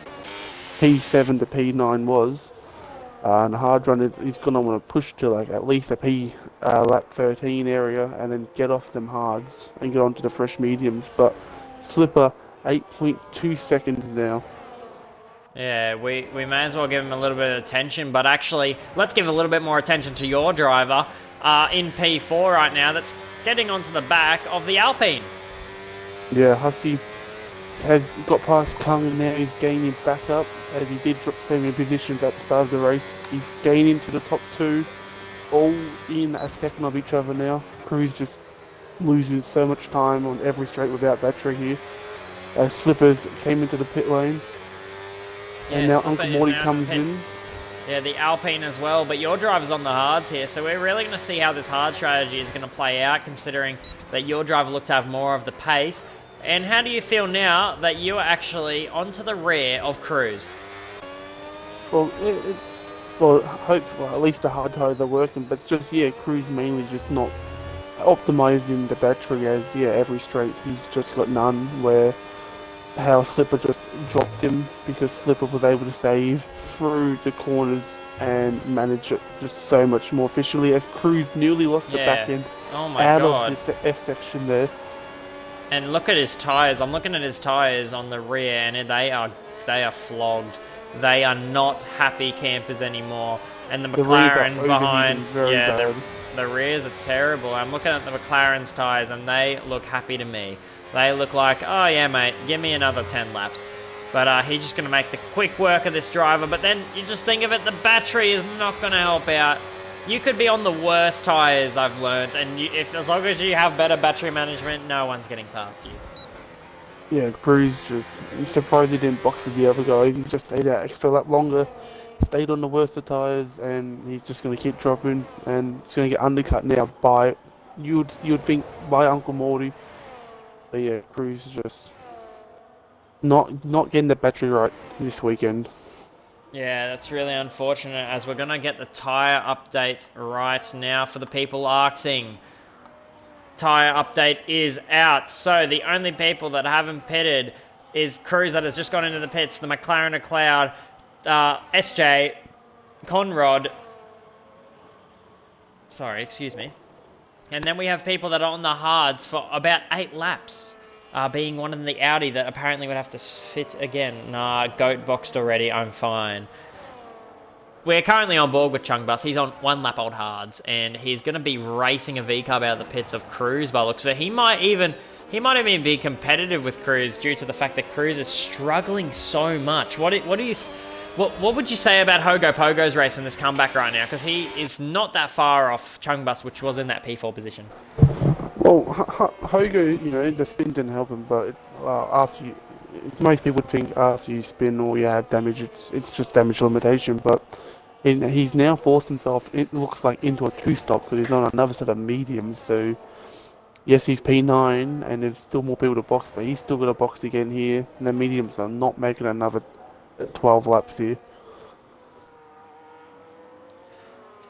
P7 to P9 was. And the hard run is he's gonna want to push to like at least a P lap 13 area and then get off them hards and get onto the fresh mediums. But Slipper 8.2 seconds now. Yeah, we may as well give him a little bit of attention, but actually, let's give a little bit more attention to your driver in P4 right now that's getting onto the back of the Alpine. Yeah, Hussey has got past Kung and now he's gaining back up as he did drop so many positions at the start of the race. He's gaining to the top two, all in a second of each other now. Cruz just losing so much time on every straight without battery here. As Slippers came into the pit lane. Yeah, And now Slipper Uncle is Morty now comes pit. in. Yeah, the Alpine as well, but your driver's on the hards here, so we're really going to see how this hard strategy is going to play out, considering that your driver looked to have more of the pace. And how do you feel now that you are actually onto the rear of Cruz? Well, well, at least the hard tires are working, but it's just, yeah, Cruz mainly just not optimizing the battery as, yeah, every straight he's just got none, where how Slipper just dropped him because Slipper was able to save through the corners and manage it just so much more efficiently as Cruz nearly lost the back end Oh my out god. of this F section there. And look at his tyres. I'm looking at his tyres on the rear, and they are flogged. They are not happy campers anymore. And the McLaren behind, yeah, the rears are terrible. I'm looking at the McLaren's tyres, and they look happy to me. They look like, oh yeah, mate, give me another 10 laps. But he's just going to make the quick work of this driver. But then you just think of it, the battery is not going to help out. You could be on the worst tyres, I've learned, and as long as you have better battery management, no one's getting past you. Yeah, Cruz he's surprised he didn't box with the other guys. He's just stayed out extra lap longer, stayed on the worst of tyres, and he's just going to keep dropping, and it's going to get undercut now by, you'd think, by Uncle Morty. But yeah, Cruz is just not getting the battery right this weekend. Yeah, that's really unfortunate, as we're going to get the tyre update right now for the people asking. Tyre update is out, so the only people that haven't pitted is Cruz that has just gone into the pits, the McLaren McLeod, SJ, Conrod, sorry, excuse me, and then we have people that are on the hards for about 8 laps. Being one in the Audi that apparently would have to fit again. Nah, goat boxed already, I'm fine. We're currently on board with Chung Bus. He's on 1 lap old hards, and he's going to be racing a V-Cub out of the pits of Cruz by looks of it. He might even be competitive with Cruz due to the fact that Cruz is struggling so much. What would you say about Hogo Pogo's race in this comeback right now? Because he is not that far off Chung Bus, which was in that P4 position. Well, Hogo, you know, the spin didn't help him, but most people think after you spin or you have damage, it's just damage limitation. But he's now forced himself, it looks like, into a 2-stop because he's on another set of mediums. So yes, he's P9 and there's still more people to box, but he's still got to box again here. And the mediums are not making another 12 laps here.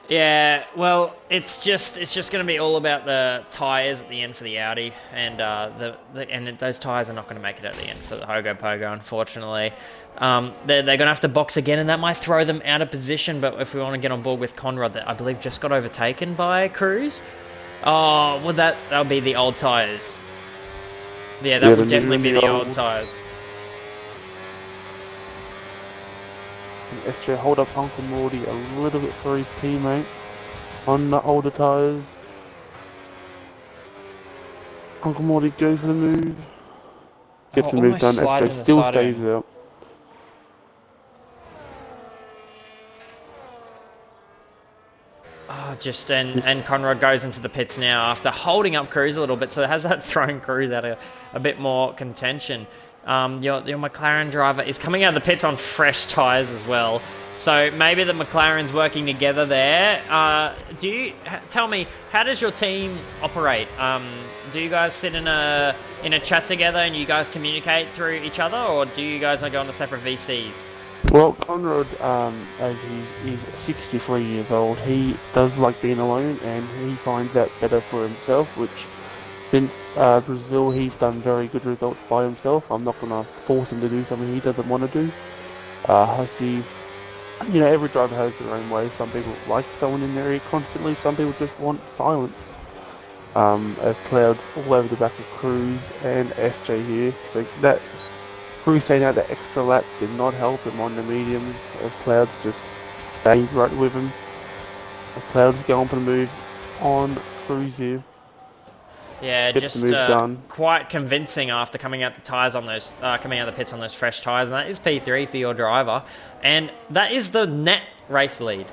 Yeah, well, it's just going to be all about the tyres at the end for the Audi, and those tyres are not going to make it at the end for the Hogo Pogo, unfortunately. They're going to have to box again, and that might throw them out of position. But if we want to get on board with Conrad, that I believe just got overtaken by Cruz. Oh, well, that'll be the old tyres. Yeah, that would definitely be the old tyres. SJ hold up Uncle Morty a little bit for his teammate on the older tyres. Uncle Morty goes for the move. Gets the move done. SJ still stays out. And Conrad goes into the pits now after holding up Cruz a little bit, so has that thrown Cruz out a bit more contention. Your McLaren driver is coming out of the pits on fresh tyres as well, so maybe the McLaren's working together there. Tell me, how does your team operate? Do you guys sit in a chat together and you guys communicate through each other, or do you guys go on the separate VCs? Well, Conrad, as he's 63 years old, he does like being alone, and he finds that better for himself, which since Brazil, he's done very good results by himself. I'm not going to force him to do something he doesn't want to do. I see, every driver has their own way. Some people like someone in their ear constantly, some people just want silence. As clouds all over the back of Cruz and SJ here, so that Cruz staying out the extra lap did not help him on the mediums, as clouds just stayed right with him. As clouds go on for the move on Cruz here. Yeah, Gets the move done. Quite convincing after coming out the pits on those fresh tyres, and that is P3 for your driver, and that is the net race lead.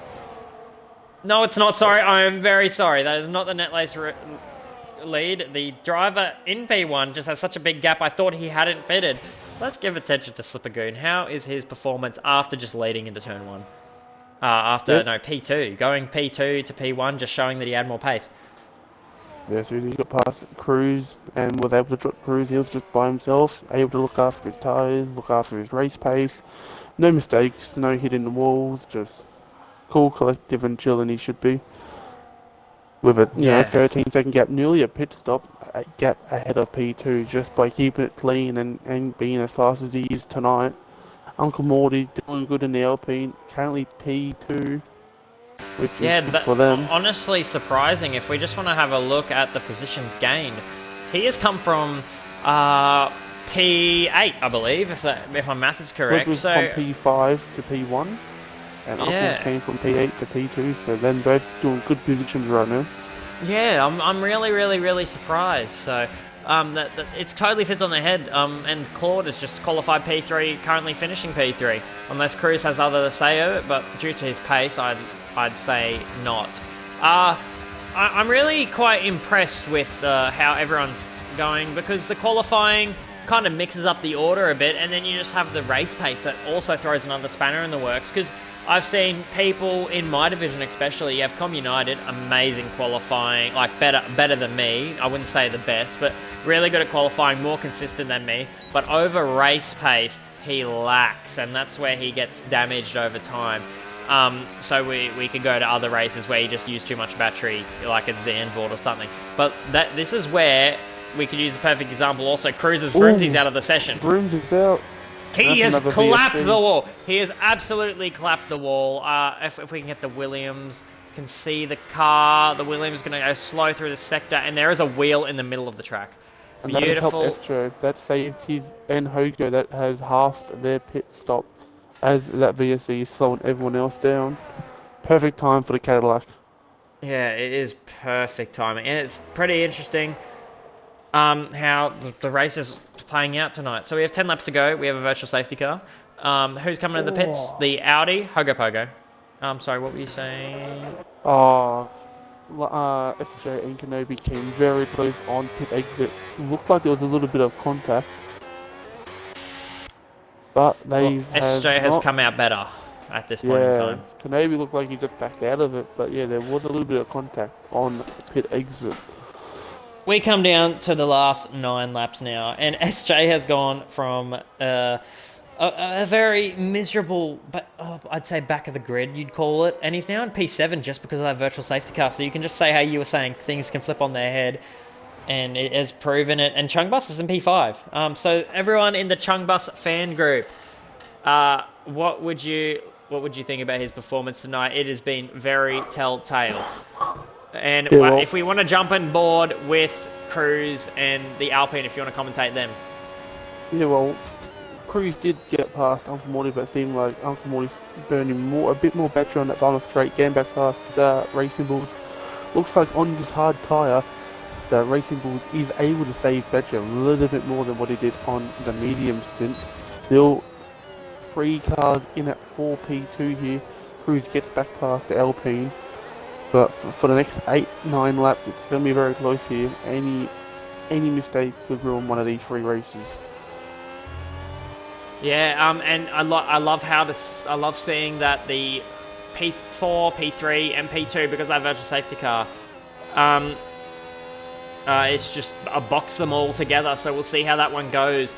No, it's not. Sorry, I am very sorry. That is not the net race lead. The driver in P1 just has such a big gap. I thought he hadn't pitted. Let's give attention to Slippergoon. How is his performance after just leading into turn 1? P2. Going P2 to P1, just showing that he had more pace. Yeah, so he got past Cruz and was able to drop Cruz. He was just by himself, able to look after his tyres, look after his race pace. No mistakes, no hitting the walls, just cool, collective and chill, and he should be. With a 13-second gap, nearly a pit stop, a gap ahead of P2, just by keeping it clean and being as fast as he is tonight. Uncle Morty doing good in the Alpine, currently P2, which is good for them. Honestly surprising. If we just want to have a look at the positions gained, he has come from P8, I believe, if my math is correct. From P5 to P1. And Uncles came from P8 to P2, so then both doing good positions right now. Yeah, I'm really, really, really surprised. So, that it's totally fits on their head. And Claude has just qualified P3, currently finishing P3. Unless Cruz has other to say of it, but due to his pace, I'd say not. I'm really quite impressed with how everyone's going, because the qualifying kind of mixes up the order a bit, and then you just have the race pace that also throws another spanner in the works, because I've seen people in my division especially, you have Com United, amazing qualifying, like better than me. I wouldn't say the best, but really good at qualifying, more consistent than me. But over race pace, he lacks, and that's where he gets damaged over time. So we could go to other races where he just used too much battery, like at Zandvoort or something. But this is where we could use a perfect example also. Cruz's Vroomsy's out of the session. Vroomsy's out. He has clapped the wall. He has absolutely clapped the wall. If we can get the Williams, can see the car. The Williams is going to go slow through the sector, and there is a wheel in the middle of the track. And beautiful. That has helped Estro. That saved his and Hogo that has halved their pit stop, as that VSC is slowing everyone else down. Perfect time for the Cadillac. Yeah, it is perfect timing, and it's pretty interesting how the race is playing out tonight. So we have 10 laps to go. We have a virtual safety car. Who's coming to the pits? The Audi Hogo Pogo. Sorry, what were you saying? FJ and Kenobi came very close on pit exit. Looked like there was a little bit of contact, but SJ has come out better at this point in time. Kenobi looked like he just backed out of it, but yeah, there was a little bit of contact on pit exit. We come down to the last 9 laps now, and SJ has gone from a very miserable, but I'd say back of the grid, you'd call it, and he's now in P7 just because of that virtual safety car. So you can just say how you were saying things can flip on their head, and it has proven it. And Chungbus is in P5. So everyone in the Chungbus fan group, what would you think about his performance tonight? It has been very telltale. And if we want to jump on board with Cruz and the Alpine, if you want to commentate them. Yeah, well, Cruz did get past Uncle Morty, but it seemed like Uncle Morty's burning a bit more battery on that final straight, getting back past the Racing Bulls. Looks like on this hard tyre, the Racing Bulls is able to save battery a little bit more than what he did on the medium stint. Still 3 cars in at 4P2 here. Cruz gets back past the Alpine. But for the next 8-9 laps, it's going to be very close here. Any mistake could ruin one of these 3 races. Yeah, and I love I love seeing that the P4, P3, and P2, because they have virtual safety car, it's just box them all together. So we'll see how that one goes.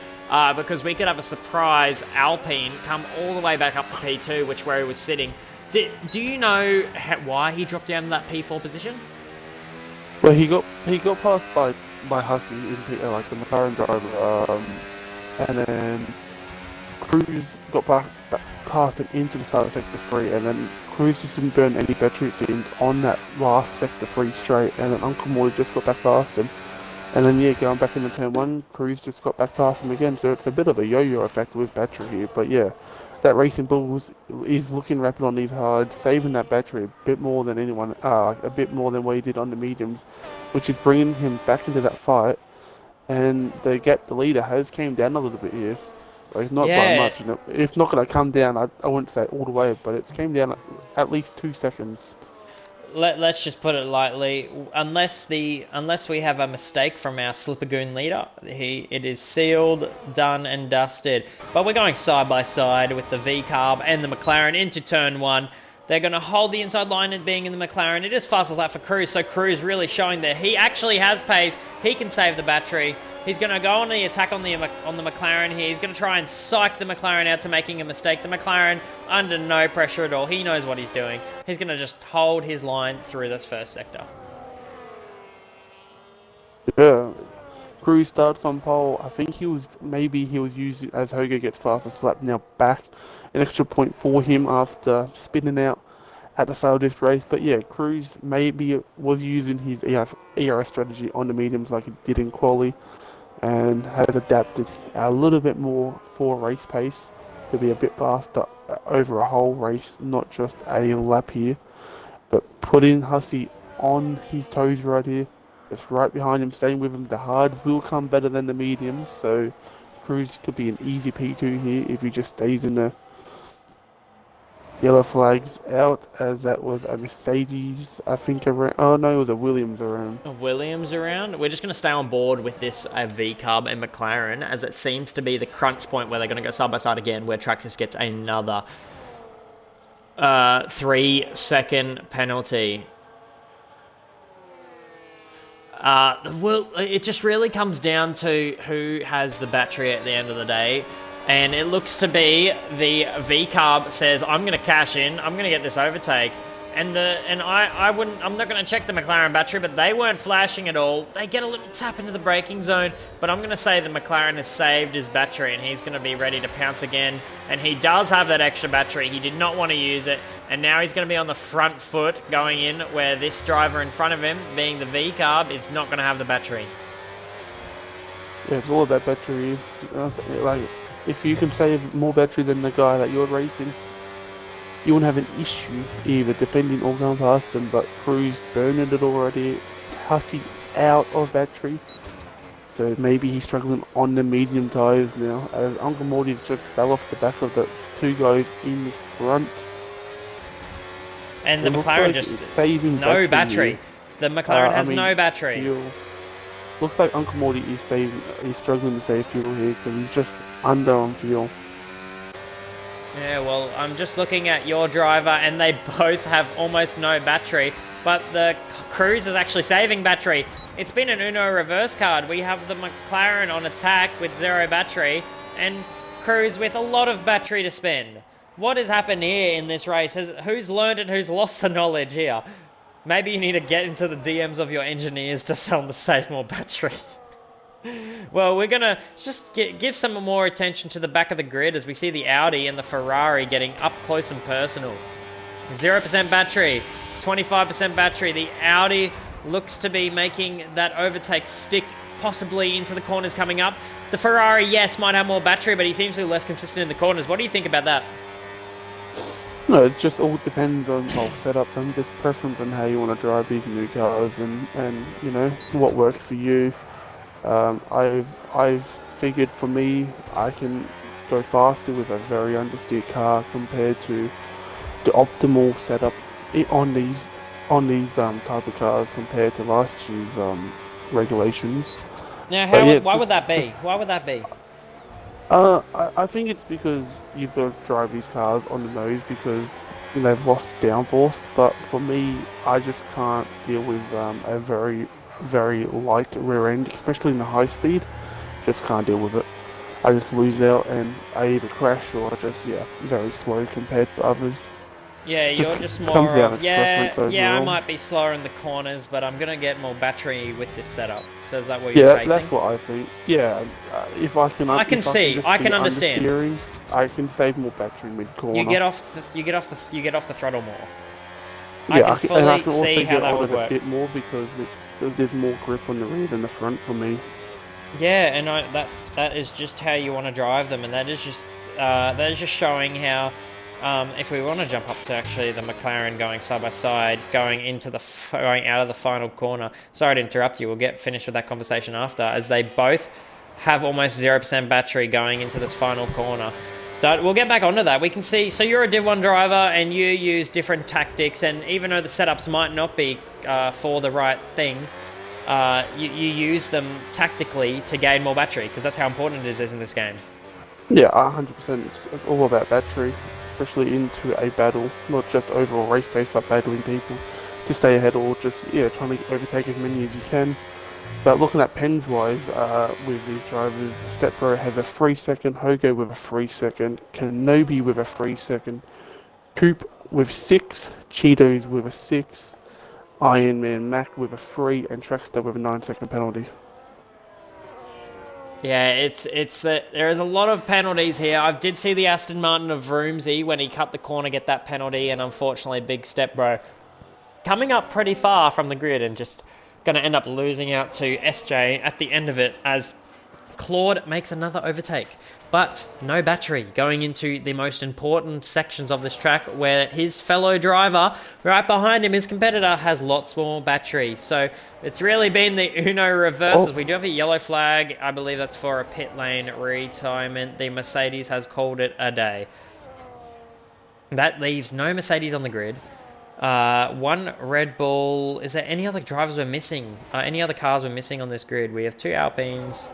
Because we could have a surprise Alpine come all the way back up to P2, which where he was sitting. Do you know why he dropped down to that P4 position? Well, he got passed by Hussey in like the McLaren driver, and then Cruz got past him into the start of sector 3, and then Cruz just didn't burn any battery, it seemed, on that last sector 3 straight, and then Uncle Morty just got back past him. And then, yeah, going back into turn 1, Cruz just got back past him again, so it's a bit of a yo-yo effect with battery here. But yeah, that Racing Bull is looking rapid on these hards, saving that battery a bit more than anyone, a bit more than what he did on the mediums, which is bringing him back into that fight. And the leader has came down a little bit here. Like, not by much. You know, it's not going to come down, I wouldn't say all the way, but it's came down at least 2 seconds. Let's just put it lightly. Unless we have a mistake from our Slippergoon leader, it is sealed, done and dusted. But we're going side by side with the V-Carb and the McLaren into turn 1. They're going to hold the inside line and being in the McLaren. It is fastest lap for Cruz, so Cruz really showing that he actually has pace. He can save the battery. He's going to go on the attack on the McLaren here. He's going to try and psych the McLaren out to making a mistake. The McLaren under no pressure at all. He knows what he's doing. He's going to just hold his line through this first sector. Yeah, Cruz starts on pole. I think he was using, as Hogo gets fastest lap now back, an extra point for him after spinning out at the start of this race. But yeah, Cruz maybe was using his ERS strategy on the mediums like he did in quali, and has adapted a little bit more for race pace to be a bit faster over a whole race, not just a lap here. But putting Hussey on his toes right here, it's right behind him, staying with him. The hards will come better than the mediums, so Cruz could be an easy P2 here if he just stays in the yellow flags out, as that was a Mercedes, I think, around. Oh no, it was a Williams around. A Williams around? We're just going to stay on board with this V-Carb and McLaren, as it seems to be the crunch point where they're going to go side by side again, where Traxxas gets another 3-second penalty. Well, it just really comes down to who has the battery at the end of the day. And it looks to be the V-Carb says, I'm going to cash in, I'm going to get this overtake. I'm not going to check the McLaren battery, but they weren't flashing at all. They get a little tap into the braking zone, but I'm going to say the McLaren has saved his battery and he's going to be ready to pounce again. And he does have that extra battery. He did not want to use it. And now he's going to be on the front foot going in, where this driver in front of him, being the V-Carb, is not going to have the battery. Yeah, it's all about battery. Like, if you can save more battery than the guy that you're racing, you won't have an issue either defending or going past him. But Cruz burning it already, Hussey out of battery, so maybe he's struggling on the medium tyres now, as Uncle Morty's just fell off the back of the 2 guys in the front. And the McLaren just saving no battery. The McLaren has no battery. Fuel. Looks like Uncle Morty is struggling to save fuel here because he's just under on fuel. Yeah, well, I'm just looking at your driver and they both have almost no battery, but the Cruz is actually saving battery. It's been an Uno reverse card. We have the McLaren on attack with 0 battery and Cruz with a lot of battery to spend. What has happened here in this race? Who's learned and who's lost the knowledge here? Maybe you need to get into the DMs of your engineers to tell them to save more battery. Well, we're going to just give some more attention to the back of the grid as we see the Audi and the Ferrari getting up close and personal. 0% battery, 25% battery. The Audi looks to be making that overtake stick possibly into the corners coming up. The Ferrari, yes, might have more battery, but he seems to be less consistent in the corners. What do you think about that? No, it just all depends on whole setup and just preference on how you want to drive these new cars and you know what works for you. I've figured for me I can go faster with a very understeered car compared to the optimal setup on these on these type of cars compared to last year's regulations. Now, But yeah, it's why would that just be? Why would that be? I think it's because you've got to drive these cars on the nose because they've lost downforce. But for me, I just can't deal with a very light rear end, especially in the high speed. Just can't deal with it. I just lose out and I either crash or just, yeah, very slow compared to others. Yeah, It just you're just comes more down of, as preference yeah, I overall. might be slower in the corners, but I'm gonna get more battery with this setup. So is that what you're Yeah, chasing? that's what I think. Yeah, if I can just I be can understand. understeering, I can save more battery mid corner. You get off the throttle more. I Yeah, can and I fully can see also how get that on would it a work. bit more because there's more grip on the rear than the front for me. Yeah, and that is just how you want to drive them, and that is just showing how. If we want to jump up to actually the McLaren going side by side, going out of the final corner. Sorry to interrupt you. We'll get finished with that conversation after, as they both have almost 0% battery going into this final corner. But we'll get back onto that. We can see. So you're a Div 1 driver, and you use different tactics, and even though the setups might not be for the right thing, you use them tactically to gain more battery, because that's how important it is in this game. Yeah, 100%. It's all about battery, especially into a battle, not just overall race pace, but battling people to stay ahead or just, yeah, trying to overtake as many as you can. But looking at pens wise, with these drivers, Stepbro has a 3 second, Hogo with a 3 second, Kenobi with a 3 second, Coop with 6, Cheetos with a 6, Iron Man Mac with a 3, and Trackstar with a 9 second penalty. Yeah, it's that there is a lot of penalties here. I did see the Aston Martin of Vroomsy when he cut the corner get that penalty, and unfortunately, Big Step Bro coming up pretty far from the grid and just going to end up losing out to SJ at the end of it as Claude makes another overtake. But no battery going into the most important sections of this track where his fellow driver, right behind him, his competitor, has lots more battery. So it's really been the Uno reverses. Oh, We do have a yellow flag. I believe that's for a pit lane retirement. The Mercedes has called it a day. That leaves no Mercedes on the grid. One Red Bull. Is there any other drivers we're missing? Any other cars we're missing on this grid? We have two Alpines.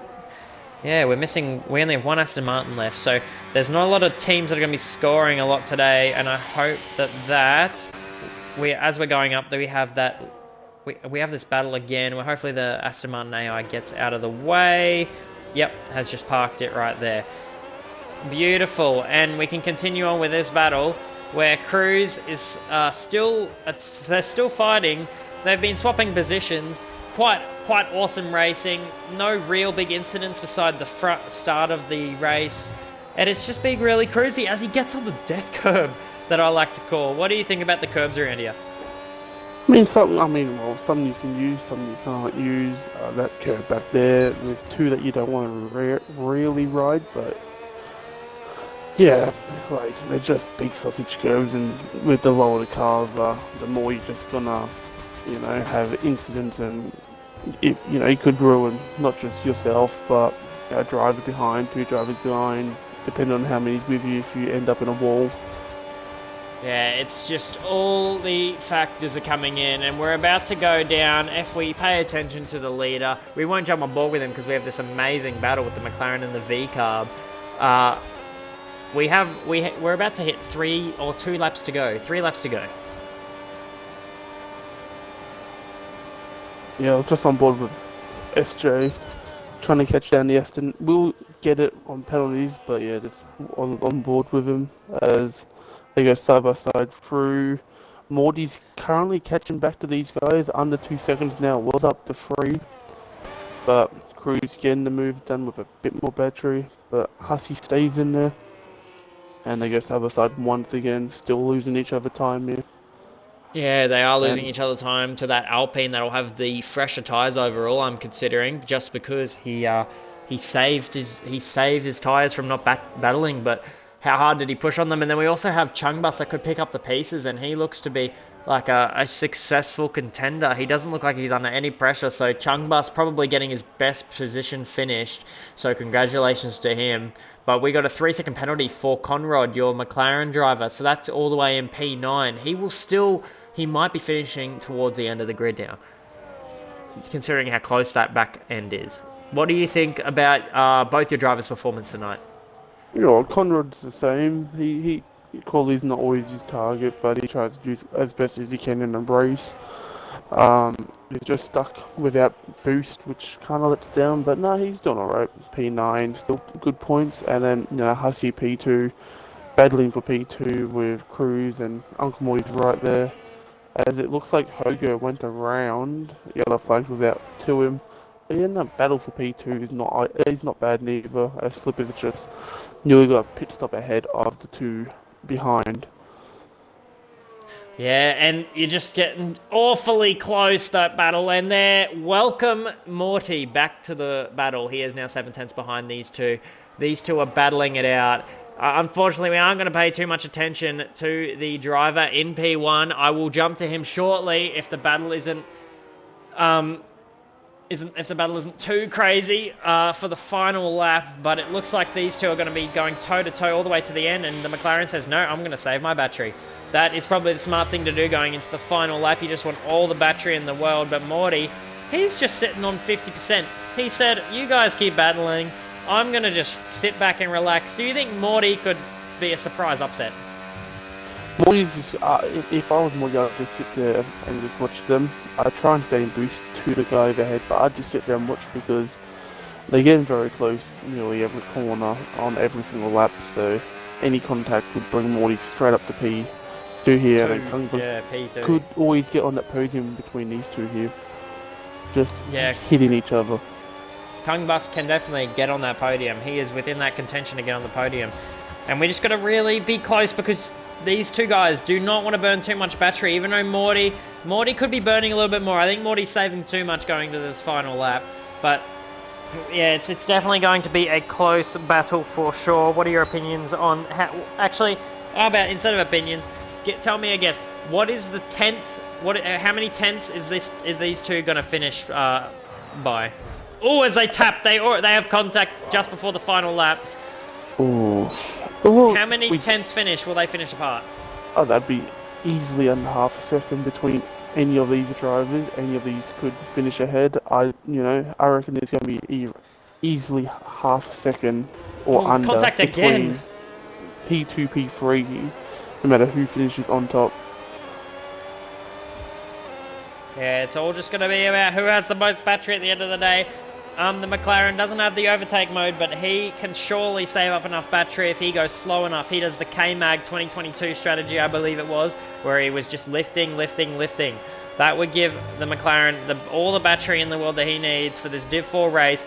Yeah, we only have one Aston Martin left, so there's not a lot of teams that are going to be scoring a lot today, and I hope that as we're going up, that we have this battle again, where hopefully the Aston Martin AI gets out of the way. Yep, has just parked it right there. Beautiful, and we can continue on with this battle, where Cruz is they're still fighting. They've been swapping positions. Quite awesome racing. No real big incidents beside the start of the race. And it's just being really cruisy as he gets on the death curb that I like to call. What do you think about the curbs around here? some you can use, some you can't use. That curve back there, there's two that you don't want to really ride, but yeah, like they're just big sausage curves, and with the lower the cars are, the more you're just gonna, have incidents, and it could ruin not just yourself, but a driver behind, two drivers behind, depending on how many's with you. If you end up in a wall, Yeah, it's just all the factors are coming in, and we're about to go down. If we pay attention to the leader, we won't jump on board with him because we have this amazing battle with the McLaren and the V carb. We're about to hit 2 laps to go. 3 laps to go. yeah, I was just on board with SJ, trying to catch down the Aston. We'll get it on penalties, but yeah, just on board with him as they go side by side through. Morty's currently catching back to these guys under 2 seconds now. Was up to 3, but Cruz getting the move done with a bit more battery. But Hussey stays in there, and they go side by side once again, still losing each other time here. Yeah, they are losing And each other time to that Alpine that'll have the fresher tyres overall. I'm considering just because he saved his tyres from not battling, but how hard did he push on them? And then we also have Chungbus that could pick up the pieces, and he looks to be like a successful contender. He doesn't look like he's under any pressure, so Chungbus probably getting his best position finished. So congratulations to him. But we got a 3-second penalty for Conrad, your McLaren driver. So that's all the way in P9. He might be finishing towards the end of the grid now, considering how close that back end is. What do you think about both your drivers' performance tonight? Yeah, Conrad's the same. Corley's not always his target, but he tries to do as best as he can in a race. He's just stuck without boost, which kind of lets down, but no, he's doing alright. P9, still good points, and then, Hussey P2, battling for P2 with Cruz, and Uncle Morty's right there. As it looks like Hogo went around, yellow flags was out to him. But yeah, no, battle for P2 is not bad neither, as Slippers just nearly got a pit stop ahead of the two behind. Yeah, and you're just getting awfully close, that battle. And there, welcome Morty back to the battle. He is now 7/10 behind these two. These two are battling it out. Unfortunately, we aren't going to pay too much attention to the driver in P1. I will jump to him shortly if the battle isn't too crazy for the final lap. But it looks like these two are going to be going toe-to-toe all the way to the end. And the McLaren says, no, I'm going to save my battery. That is probably the smart thing to do going into the final lap. You just want all the battery in the world. But Morty, he's just sitting on 50%. He said, you guys keep battling. I'm going to just sit back and relax. Do you think Morty could be a surprise upset? Morty's just, if I was Morty, I'd just sit there and just watch them. I'd try and stay in boost to the guy overhead, but I'd just sit there and watch because they're getting very close nearly every corner on every single lap. So any contact would bring Morty straight up to P2 here. And P2 could always get on that podium between these two here. Just hitting each other. Kungbus can definitely get on that podium. He is within that contention to get on the podium. And we just got to really be close because these two guys do not want to burn too much battery, even though Morty could be burning a little bit more. I think Morty's saving too much going to this final lap. But yeah, it's definitely going to be a close battle for sure. What are your opinions on how about instead of opinions, tell me a guess. What is the 10th? How many tenths is these two going to finish by? Oh, as they tap, they have contact just before the final lap. Oh. How many tenths finish will they finish apart? Oh, that'd be easily under half a second between any of these drivers. Any of these could finish ahead. I reckon it's going to be easily half a second or under. Contact again. P2, P3, no matter who finishes on top. Yeah, it's all just going to be about who has the most battery at the end of the day. The McLaren doesn't have the overtake mode, but he can surely save up enough battery if he goes slow enough. He does the K-Mag 2022 strategy, I believe it was, where he was just lifting. That would give the McLaren all the battery in the world that he needs for this Div 4 race.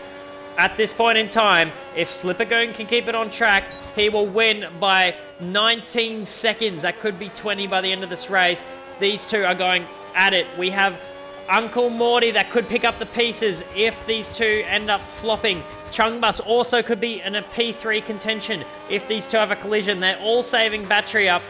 At this point in time, if Slippergoon can keep it on track, he will win by 19 seconds. That could be 20 by the end of this race. These two are going at it. We have Uncle Morty that could pick up the pieces if these two end up flopping. Chungbus also could be in a P3 contention if these two have a collision. They're all saving battery up.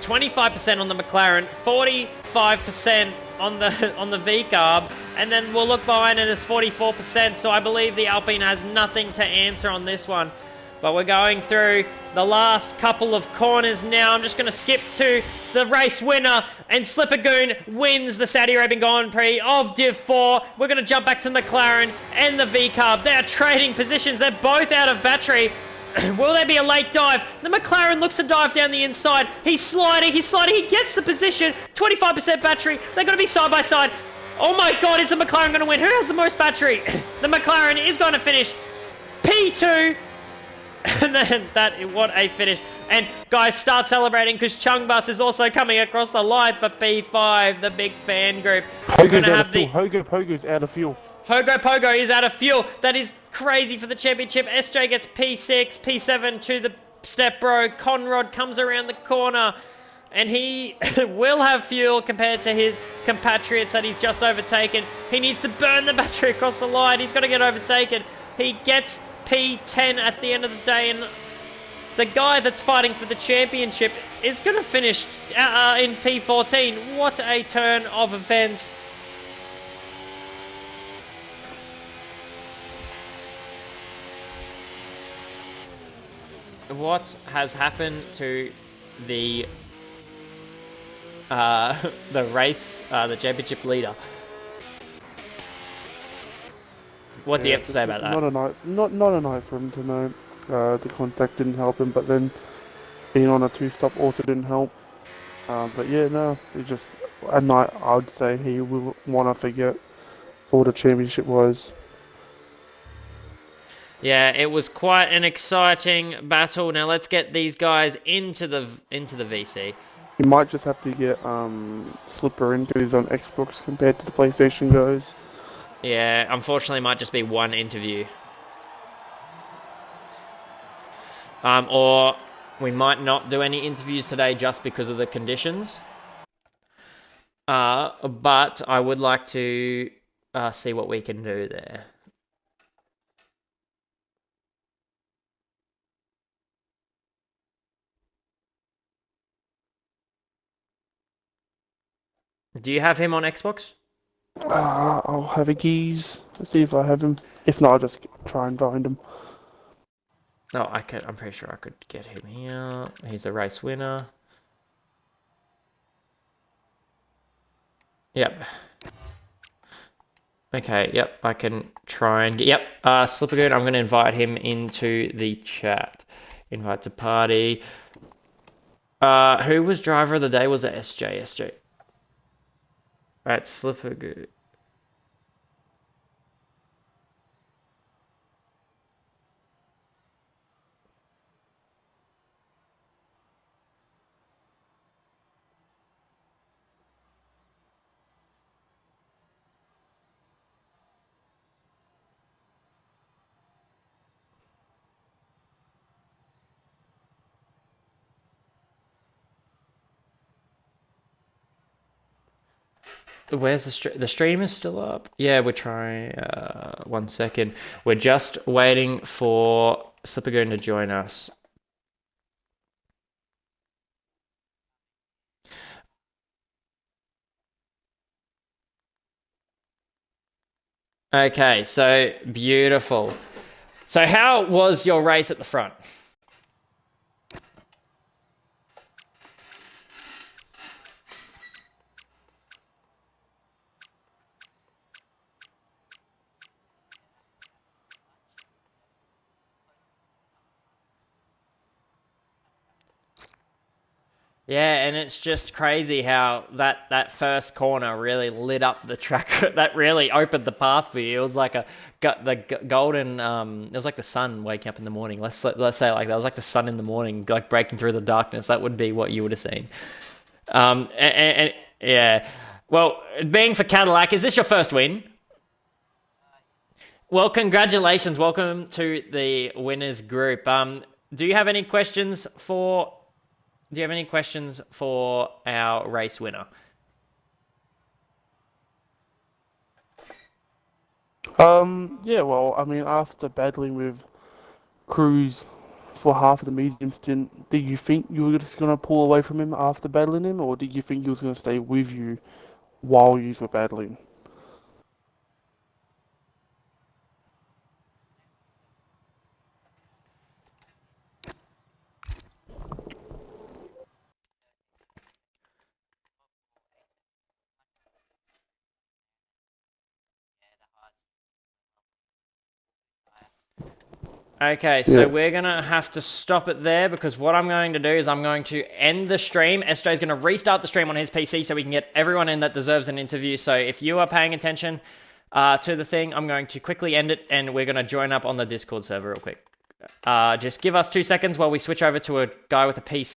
25% on the McLaren, 45% on the V-Carb, and then we'll look behind and it's 44%. So I believe the Alpine has nothing to answer on this one. But we're going through the last couple of corners now. I'm just going to skip to the race winner, and Slippergoon wins the Saudi Arabian Grand Prix of Div 4. We're going to jump back to McLaren and the V-Carb. They are trading positions. They're both out of battery. Will there be a late dive? The McLaren looks to dive down the inside. He's sliding. He gets the position. 25% battery. They're going to be side by side. Oh my God, is the McLaren going to win? Who has the most battery? The McLaren is going to finish P2. And then what a finish. And guys, start celebrating because Chungbus is also coming across the line for P5, the big fan group. Hogo's out of fuel. Hogo Pogo is out of fuel. That is crazy for the championship. SJ gets P6, P7 to the step bro. Conrad comes around the corner and he will have fuel compared to his compatriots that he's just overtaken. He needs to burn the battery across the line. He's got to get overtaken. He gets P10 at the end of the day, and the guy that's fighting for the championship is going to finish in P14. What a turn of events. what has happened to the race, the championship leader? What do you have to say about that? Not a night for him to know. The contact didn't help him, but then being on a two-stop also didn't help. But yeah, no, it's just a night I would say he will want to forget for what the championship was. Yeah, it was quite an exciting battle. Now let's get these guys into the VC. He might just have to get Slipper in because he's on Xbox compared to the PlayStation goes. Yeah, unfortunately, it might just be one interview. Or we might not do any interviews today just because of the conditions. But I would like to see what we can do there. Do you have him on Xbox? I'll have a geese. Let's see if I have him. If not, I'll just try and find him. Oh, I could. I'm pretty sure I could get him here. He's a race winner. Yep. Okay, yep, I can try and get... Yep, Slippergoon, I'm going to invite him into the chat. Invite to party. Who was driver of the day? Was it SJ? SJ. Alright, Slippergoon. Where's the stream? The stream is still up? Yeah, we're trying. 1 second. We're just waiting for Slippergoon to join us. Okay, so beautiful. So how was your race at the front? Yeah, and it's just crazy how that first corner really lit up the track. That really opened the path for you. It was like the golden. It was like the sun waking up in the morning. Let's say it like that. It was like the sun in the morning, like breaking through the darkness. That would be what you would have seen. And yeah. Well, being for Cadillac, is this your first win? Well, congratulations. Welcome to the winners group. Do you have any questions for our race winner? Yeah, well, I mean, after battling with Cruz for half of the medium stint, did you think you were just going to pull away from him after battling him, or did you think he was going to stay with you while you were battling? Okay, so Yeah. we're going to have to stop it there because what I'm going to do is I'm going to end the stream. SJ's going to restart the stream on his PC so we can get everyone in that deserves an interview. So if you are paying attention to the thing, I'm going to quickly end it and we're going to join up on the Discord server real quick. Just give us 2 seconds while we switch over to a guy with a PC.